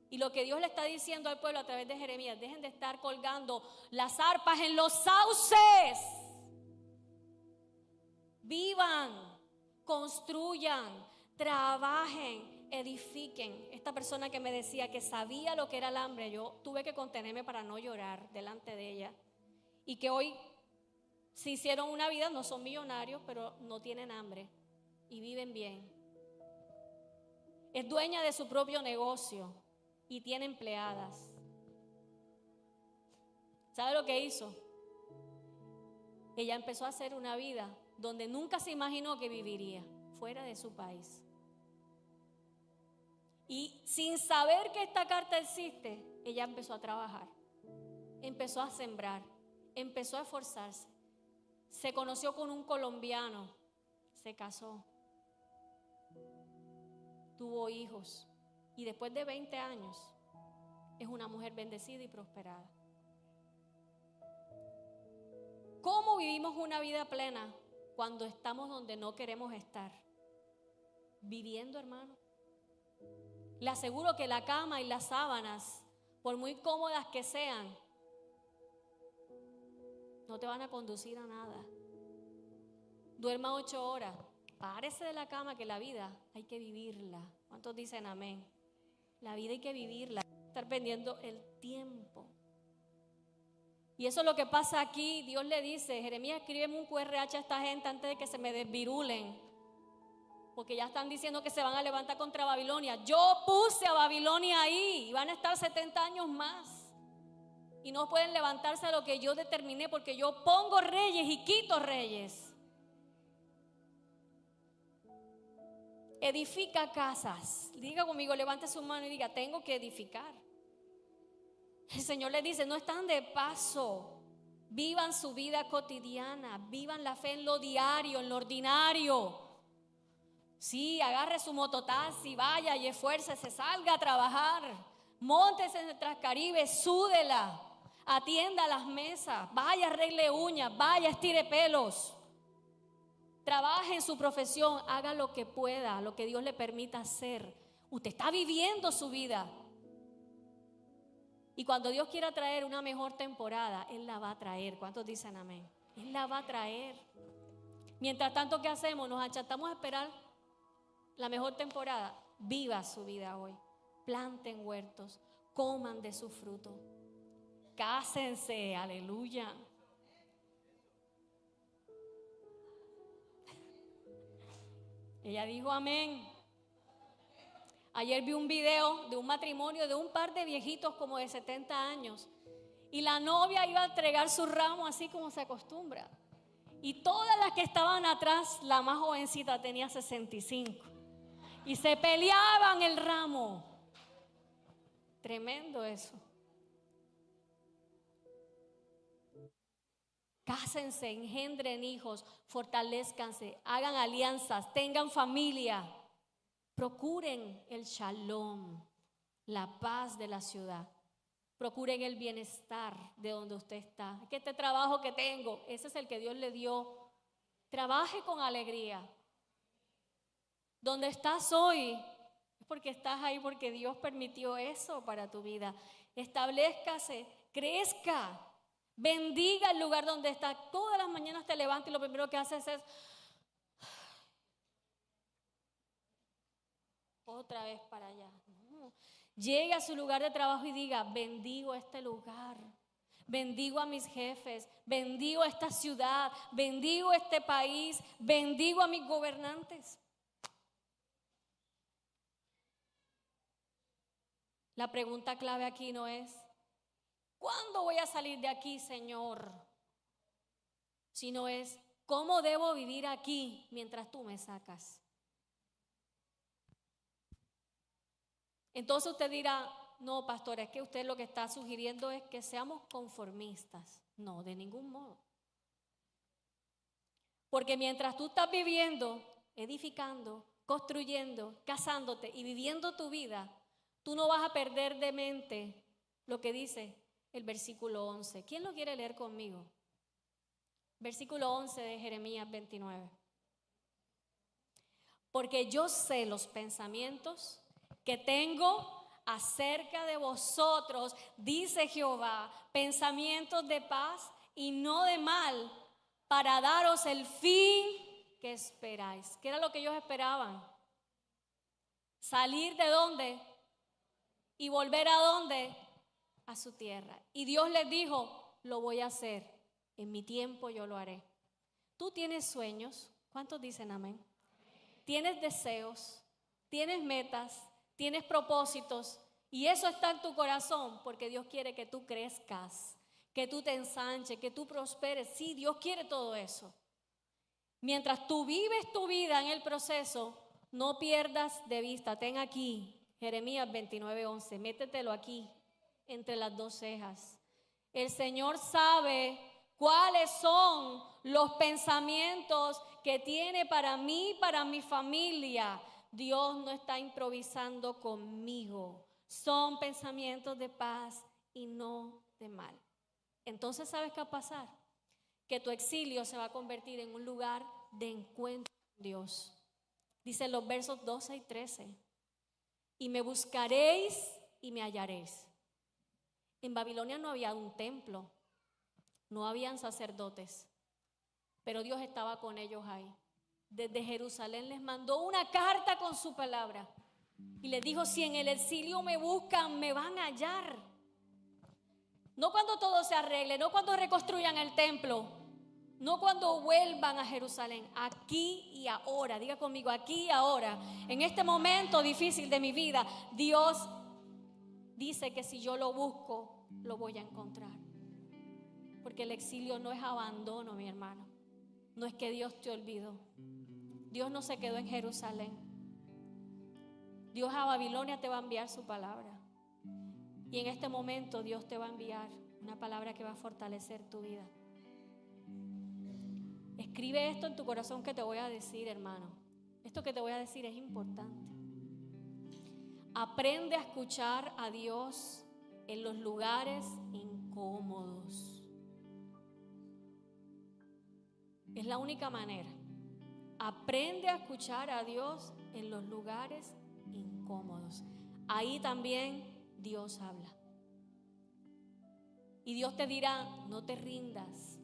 Y lo que Dios le está diciendo al pueblo a través de Jeremías: dejen de estar colgando las arpas en los sauces. Vivan, construyan, trabajen, edifiquen. Esta persona que me decía que sabía lo que era el hambre, yo tuve que contenerme para no llorar delante de ella. Y que hoy se hicieron una vida, no son millonarios, pero no tienen hambre y viven bien. Es dueña de su propio negocio y tiene empleadas. ¿Sabe lo que hizo? Ella empezó a hacer una vida donde nunca se imaginó que viviría, fuera de su país. Y sin saber que esta carta existe, ella empezó a trabajar, empezó a sembrar, empezó a esforzarse. Se conoció con un colombiano, se casó, tuvo hijos y después de 20 años es una mujer bendecida y prosperada. ¿Cómo vivimos una vida plena cuando estamos donde no queremos estar? Viviendo, hermano. Le aseguro que la cama y las sábanas, por muy cómodas que sean, no te van a conducir a nada. Duerma 8 horas, párese de la cama, que la vida hay que vivirla. ¿Cuántos dicen amén? La vida hay que vivirla, estar perdiendo el tiempo. Y eso es lo que pasa aquí. Dios le dice: Jeremías, escríbeme un QRH a esta gente antes de que se me desvirulen, porque ya están diciendo que se van a levantar contra Babilonia. Yo puse a Babilonia ahí y van a estar 70 años más. Y no pueden levantarse a lo que yo determiné, porque yo pongo reyes y quito reyes. Edifica casas. Diga conmigo, levante su mano y diga: tengo que edificar. El Señor les dice: no están de paso. Vivan su vida cotidiana, vivan la fe en lo diario, en lo ordinario. Sí, agarre su mototaxi, vaya y esfuércese, salga a trabajar. Móntese en el Transcaribe, súdela, atienda las mesas, vaya, arregle uñas, vaya, estire pelos. Trabaje en su profesión, haga lo que pueda, lo que Dios le permita hacer. Usted está viviendo su vida. Y cuando Dios quiera traer una mejor temporada, Él la va a traer. ¿Cuántos dicen amén? Él la va a traer. Mientras tanto, ¿qué hacemos? Nos achatamos a esperar la mejor temporada. Viva su vida hoy. Planten huertos, coman de su fruto. Cásense, aleluya. Ella dijo amén. Ayer vi un video de un matrimonio de un par de viejitos como de 70 años. Y la novia iba a entregar su ramo así como se acostumbra. Y todas las que estaban atrás, la más jovencita tenía 65. Y se peleaban el ramo. Tremendo eso. Cásense, engendren hijos, fortalezcanse, hagan alianzas, tengan familia. Procuren el shalom, la paz de la ciudad. Procuren el bienestar de donde usted está. Que este trabajo que tengo, ese es el que Dios le dio. Trabaje con alegría. Donde estás hoy es porque estás ahí, porque Dios permitió eso para tu vida. Establezcase, crezca, bendiga el lugar donde está. Todas las mañanas te levantas y lo primero que haces es otra vez para allá. No. Llegue a su lugar de trabajo y diga: bendigo este lugar, bendigo a mis jefes, bendigo a esta ciudad, bendigo a este país, bendigo a mis gobernantes. La pregunta clave aquí no es ¿cuándo voy a salir de aquí, Señor? Sino es ¿cómo debo vivir aquí mientras tú me sacas? Entonces usted dirá: no, pastor, es que usted lo que está sugiriendo es que seamos conformistas. No, de ningún modo. Porque mientras tú estás viviendo, edificando, construyendo, casándote y viviendo tu vida, tú no vas a perder de mente lo que dice el versículo 11. ¿Quién lo quiere leer conmigo? Versículo 11 de Jeremías 29. Porque yo sé los pensamientos que tengo acerca de vosotros, dice Jehová, pensamientos de paz y no de mal, para daros el fin que esperáis. ¿Qué era lo que ellos esperaban? ¿Salir de dónde? ¿Y volver a dónde? A su tierra. Y Dios les dijo: lo voy a hacer, en mi tiempo yo lo haré. ¿Tú tienes sueños? ¿Cuántos dicen amén? ¿Tienes deseos? ¿Tienes metas? ¿Tienes propósitos? Y eso está en tu corazón porque Dios quiere que tú crezcas, que tú te ensanches, que tú prosperes. Sí, Dios quiere todo eso. Mientras tú vives tu vida en el proceso, no pierdas de vista. Ten aquí Jeremías 29:11. Métetelo aquí, entre las dos cejas. El Señor sabe cuáles son los pensamientos que tiene para mí, para mi familia. Dios no está improvisando conmigo. Son pensamientos de paz y no de mal. Entonces, ¿sabes qué va a pasar? Que tu exilio se va a convertir en un lugar de encuentro con Dios. Dicen los versos 12 y 13. Y me buscaréis y me hallaréis. En Babilonia no había un templo, no habían sacerdotes, pero Dios estaba con ellos ahí. Desde Jerusalén les mandó una carta con su palabra y les dijo: si en el exilio me buscan, me van a hallar. No cuando todo se arregle, no cuando reconstruyan el templo, no cuando vuelvan a Jerusalén, aquí y ahora. Diga conmigo, aquí y ahora. En este momento difícil de mi vida, Dios dice que si yo lo busco, lo voy a encontrar. Porque el exilio no es abandono, mi hermano. No es que Dios te olvidó. Dios no se quedó en Jerusalén. Dios a Babilonia te va a enviar su palabra. Y en este momento Dios te va a enviar una palabra que va a fortalecer tu vida. Escribe esto en tu corazón que te voy a decir, hermano. Esto que te voy a decir es importante. Aprende a escuchar a Dios en los lugares incómodos. Es la única manera. Aprende a escuchar a Dios en los lugares incómodos. Ahí también Dios habla. Y Dios te dirá: no te rindas,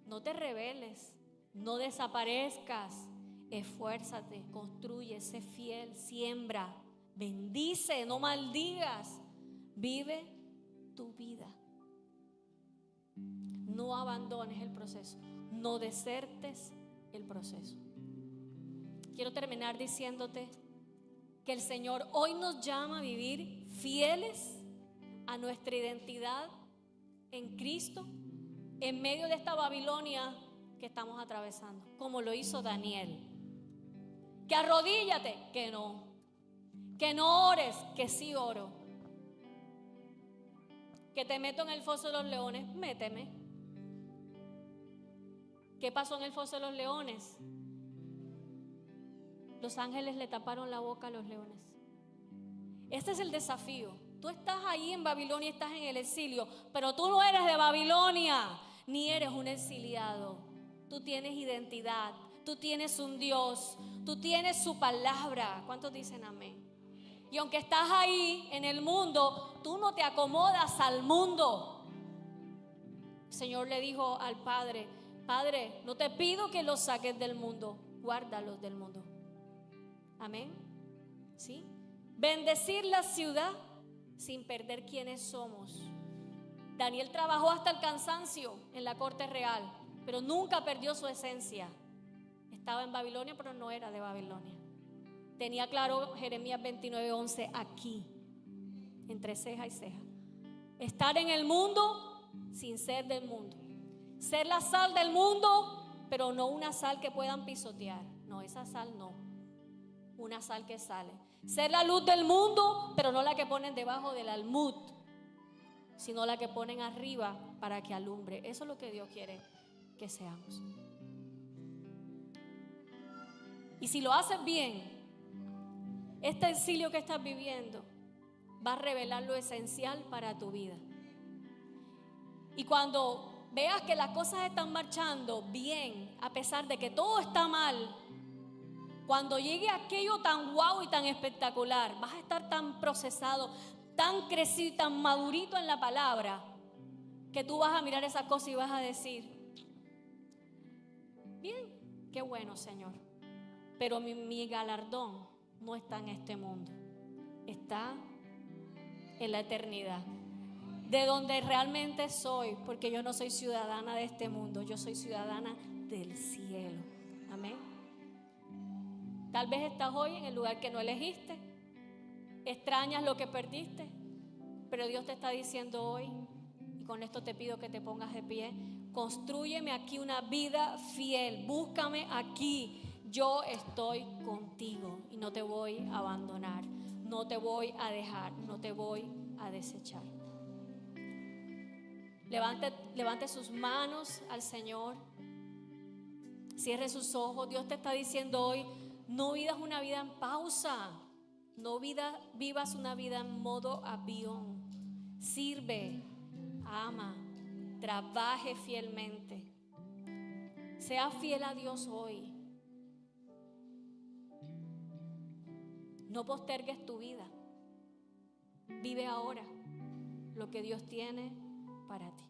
no te rebeles, no desaparezcas, esfuérzate, construye, sé fiel, siembra, bendice, no maldigas, vive tu vida. No abandones el proceso, no desertes el proceso. Quiero terminar diciéndote que el Señor hoy nos llama a vivir fieles a nuestra identidad en Cristo en medio de esta Babilonia que estamos atravesando, como lo hizo Daniel. Que arrodíllate, que no ores, que sí oro. Que te meto en el foso de los leones, méteme. ¿Qué pasó en el foso de los leones? Los ángeles le taparon la boca a los leones. Este es el desafío. Tú estás ahí en Babilonia, estás en el exilio, pero tú no eres de Babilonia, ni eres un exiliado. Tú tienes identidad, tú tienes un Dios, tú tienes su palabra. ¿Cuántos dicen amén? Y aunque estás ahí en el mundo, tú no te acomodas al mundo. El Señor le dijo al Padre: Padre, no te pido que los saques del mundo, guárdalos del mundo. Amén. ¿Sí? Bendecir la ciudad sin perder quiénes somos. Daniel trabajó hasta el cansancio en la corte real, pero nunca perdió su esencia. Estaba en Babilonia, pero no era de Babilonia. Tenía claro Jeremías 29:11 aquí, entre ceja y ceja. Estar en el mundo sin ser del mundo. Ser la sal del mundo, pero no una sal que puedan pisotear. No, esa sal no. Una sal que sale. Ser la luz del mundo, pero no la que ponen debajo del almud, sino la que ponen arriba para que alumbre. Eso es lo que Dios quiere que seamos. Y si lo haces bien, este exilio que estás viviendo va a revelar lo esencial para tu vida. Y cuando veas que las cosas están marchando bien, a pesar de que todo está mal, cuando llegue aquello tan guau y tan espectacular, vas a estar tan procesado, tan crecido y tan madurito en la palabra, que tú vas a mirar esas cosas y vas a decir: bien, qué bueno, Señor, pero mi galardón no está en este mundo, está en la eternidad, de donde realmente soy, porque yo no soy ciudadana de este mundo, yo soy ciudadana del cielo. Amén. Tal vez estás hoy en el lugar que no elegiste, extrañas lo que perdiste, pero Dios te está diciendo hoy: Y con esto te pido que te pongas de pie. Constrúyeme aquí una vida fiel. Búscame aquí. Yo estoy contigo y no te voy a abandonar. No te voy a dejar. No te voy a desechar. Levante sus manos al Señor. Cierre sus ojos. Dios te está diciendo hoy: no vivas una vida en pausa. No vivas una vida en modo avión. Sirve, ama, trabaje fielmente. Sea fiel a Dios hoy. No postergues tu vida. Vive ahora lo que Dios tiene para ti.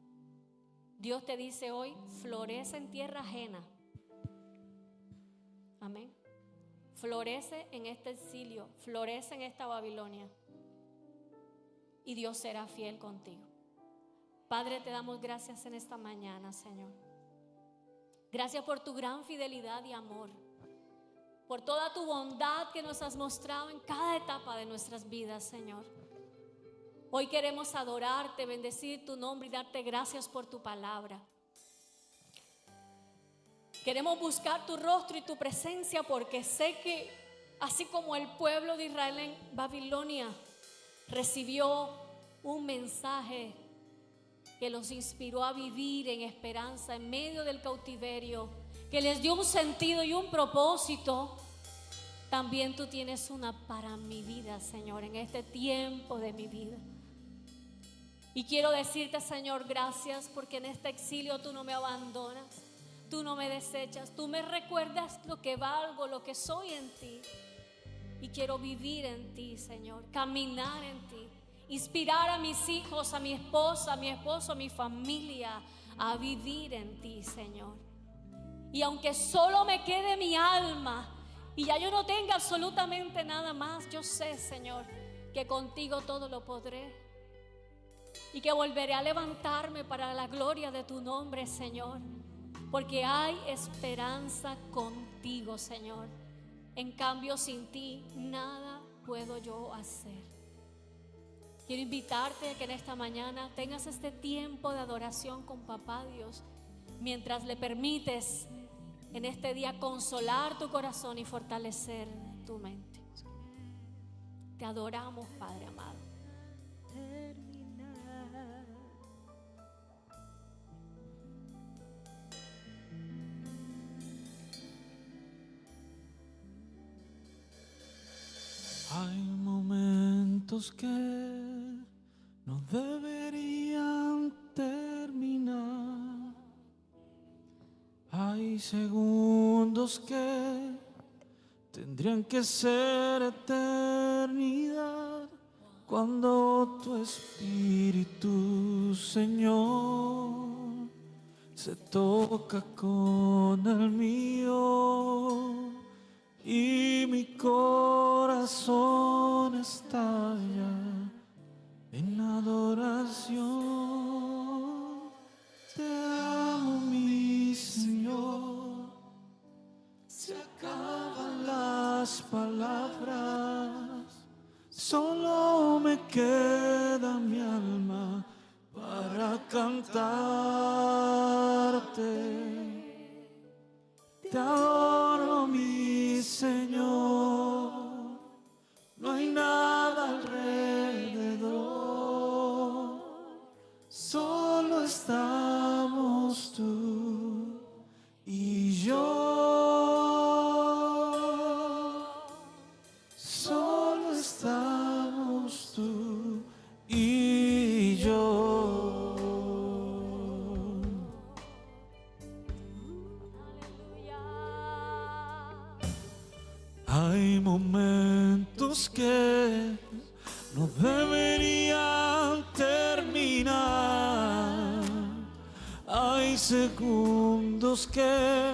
Dios te dice hoy: florece en tierra ajena. Amén. Florece en este exilio, florece en esta Babilonia, y Dios será fiel contigo. Padre, te damos gracias en esta mañana, Señor. Gracias por tu gran fidelidad y amor, por toda tu bondad que nos has mostrado en cada etapa de nuestras vidas, Señor. Hoy queremos adorarte, bendecir tu nombre y darte gracias por tu palabra. Queremos buscar tu rostro y tu presencia, porque sé que así como el pueblo de Israel en Babilonia recibió un mensaje que los inspiró a vivir en esperanza en medio del cautiverio, que les dio un sentido y un propósito, también tú tienes una para mi vida, Señor, en este tiempo de mi vida. Y quiero decirte, Señor, gracias, porque en este exilio tú no me abandonas. Tú no me desechas, tú me recuerdas lo que valgo, lo que soy en ti. Y quiero vivir en ti, Señor, caminar en ti, inspirar a mis hijos, a mi esposa, a mi esposo, a mi familia, a vivir en ti, Señor. Y aunque solo me quede mi alma y ya yo no tenga absolutamente nada más, yo sé, Señor, que contigo todo lo podré. Y que volveré a levantarme para la gloria de tu nombre, Señor. Porque hay esperanza contigo, Señor. En cambio, sin ti nada puedo yo hacer. Quiero invitarte a que en esta mañana tengas este tiempo de adoración con Papá Dios, mientras le permites en este día consolar tu corazón y fortalecer tu mente. Te adoramos, Padre amado. Hay momentos que no deberían terminar. Hay segundos que tendrían que ser eternidad. Cuando tu espíritu, Señor, se toca con el mío y mi corazón estalla en adoración. Te amo, mi Señor. Se acaban las palabras, solo me queda mi alma para cantarte. Te adoro, mi Señor. No hay nada alrededor, solo estamos tú y yo. Solo estamos tú y yo. Hay momentos que no deberían terminar. Hay segundos que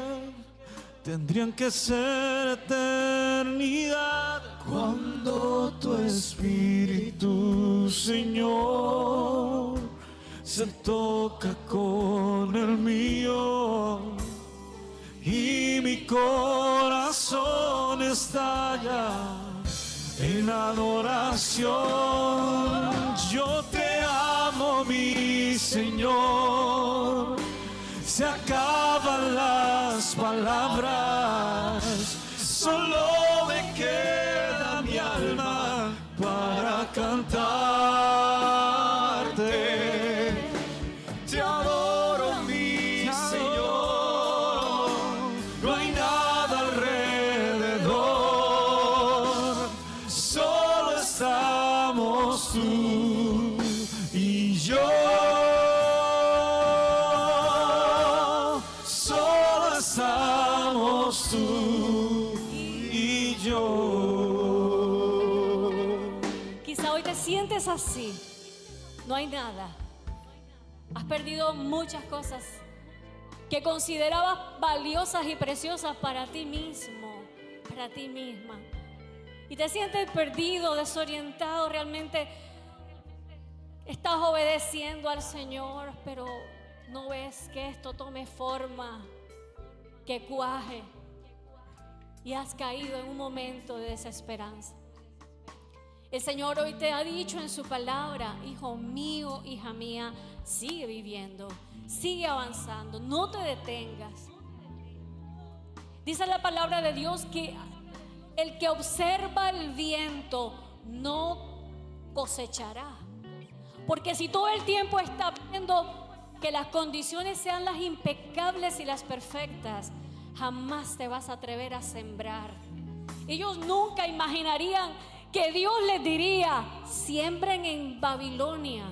tendrían que ser eternidad. Cuando tu espíritu, Señor, se toca con el mío y mi corazón estalla en adoración. Yo te amo, hago, mi Señor. Se acaban las palabras, solo me queda mi alma para cantarte. Te adoro, mi Señor. No hay nada alrededor, solo estamos tú y yo. Solo estamos tú y yo. Quizá hoy te sientes así. No hay nada. Has perdido muchas cosas que considerabas valiosas y preciosas para ti mismo, para ti misma. Y te sientes perdido, desorientado. Realmente estás obedeciendo al Señor, pero no ves que esto tome forma, que cuaje. Y has caído en un momento de desesperanza. El Señor hoy te ha dicho en su palabra: hijo mío, hija mía, sigue viviendo, sigue avanzando, no te detengas. Dice la palabra de Dios que el que observa el viento no cosechará. Porque si todo el tiempo está viendo que las condiciones sean las impecables y las perfectas, jamás te vas a atrever a sembrar. Ellos nunca imaginarían que Dios les diría: siembren en Babilonia.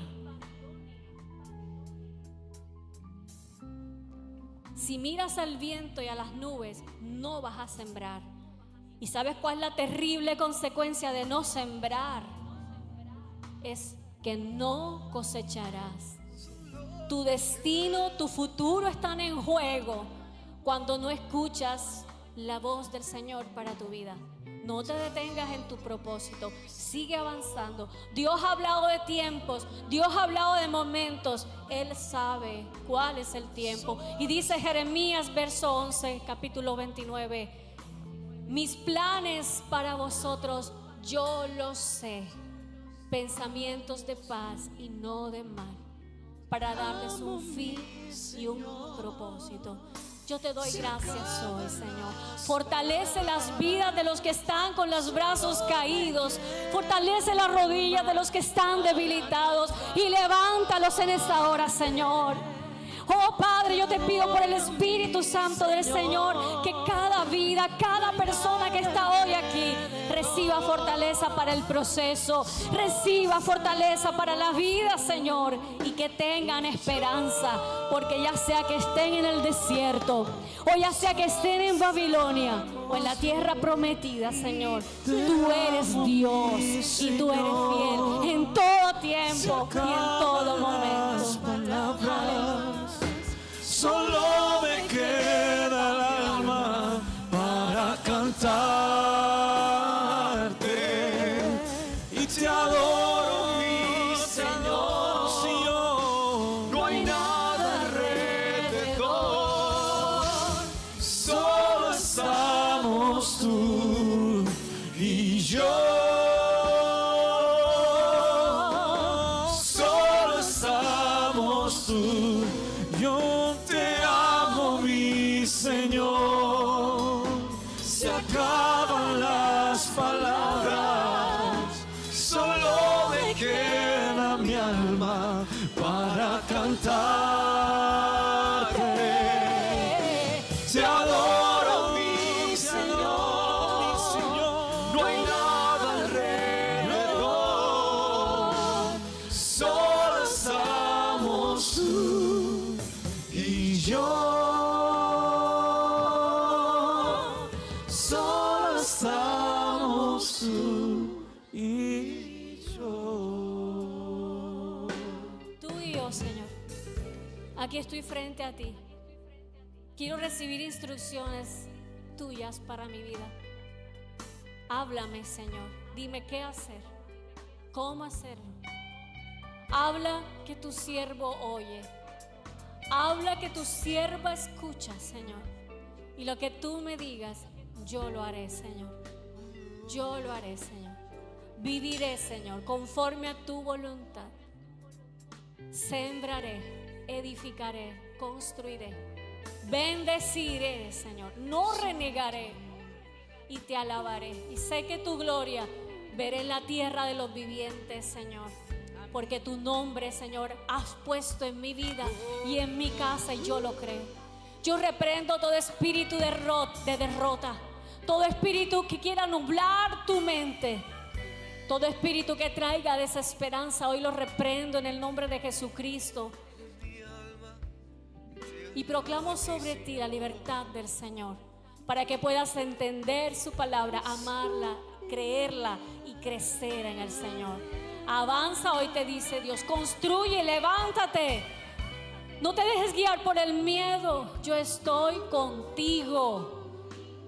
Si miras al viento y a las nubes, no vas a sembrar. ¿Y sabes cuál es la terrible consecuencia de no sembrar? Es que no cosecharás. Tu destino, tu futuro están en juego cuando no escuchas la voz del Señor para tu vida. No te detengas en tu propósito, sigue avanzando. Dios ha hablado de tiempos, Dios ha hablado de momentos. Él sabe cuál es el tiempo. Y dice Jeremías, verso 11, capítulo 29: mis planes para vosotros yo los sé, pensamientos de paz y no de mal, para darles un fin y un propósito. Yo te doy gracias hoy, Señor. Fortalece las vidas de los que están con los brazos caídos. Fortalece las rodillas de los que están debilitados y levántalos en esta hora, Señor. Oh Padre, yo te pido por el Espíritu Santo del Señor que cada vida, cada persona que está hoy aquí reciba fortaleza para el proceso, reciba fortaleza para la vida, Señor, y que tengan esperanza, porque ya sea que estén en el desierto o ya sea que estén en Babilonia o en la tierra prometida, Señor, tú eres Dios y tú eres fiel en todo tiempo y en todo momento. Solo me queda el alma para cantarte y te adoro, mi Señor. Señor, no hay nada alrededor, solo estamos tú y yo. Solo estamos tú. Yo te amo, mi Señor. Se acaban las palabras, solo me queda mi alma para cantarte. Te adoro, mi Señor. No hay nada alrededor, solo estamos tú y yo. Solo estamos tú y yo. Tú y yo, Señor, aquí estoy frente a ti. Quiero recibir instrucciones tuyas para mi vida. Háblame, Señor. Dime qué hacer, cómo hacerlo. Habla que tu siervo oye. Habla que tu sierva escucha, Señor. Y lo que tú me digas, yo lo haré, Señor. Yo lo haré, Señor. Viviré, Señor, conforme a tu voluntad. sembraré, edificaré, construiré, bendeciré, Señor, no renegaré y te alabaré. Y sé que tu gloria veré en la tierra de los vivientes, Señor, porque tu nombre, Señor, has puesto en mi vida y en mi casa, y yo lo creo. Yo reprendo todo espíritu de derrota, todo espíritu que quiera nublar tu mente, todo espíritu que traiga desesperanza, hoy lo reprendo en el nombre de Jesucristo. Y proclamo sobre ti la libertad del Señor, para que puedas entender su palabra, amarla, creerla y crecer en el Señor. Avanza hoy, te dice Dios, construye, levántate. No te dejes guiar por el miedo. Yo estoy contigo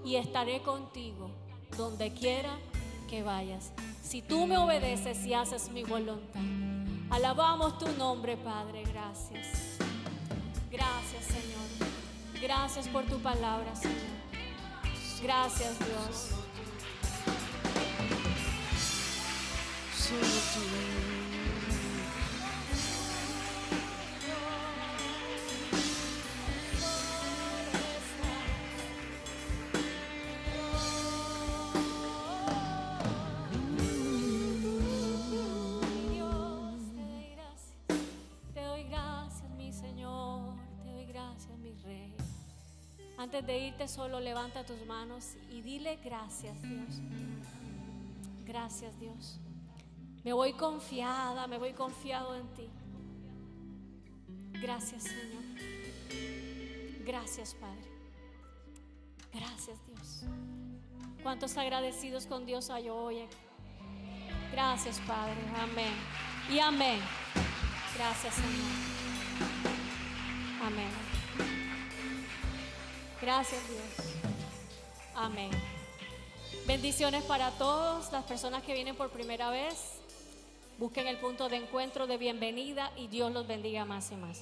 y estaré contigo donde quiera que vayas, si tú me obedeces y haces mi voluntad. Alabamos tu nombre, Padre. Gracias. Gracias, Señor. Gracias por tu palabra, Señor. Gracias, Dios. Solo tú. Antes de irte, solo levanta tus manos y dile gracias, Dios. Gracias, Dios. Me voy confiada, me voy confiado en ti. Gracias, Señor. Gracias, Padre. Gracias, Dios. ¿Cuántos agradecidos con Dios hay hoy? Gracias, Padre. Amén. Y amén. Gracias, Señor. Amén. Gracias, Dios. Amén. Bendiciones para todos las personas que vienen por primera vez. Busquen el punto de encuentro, de bienvenida, y Dios los bendiga más y más.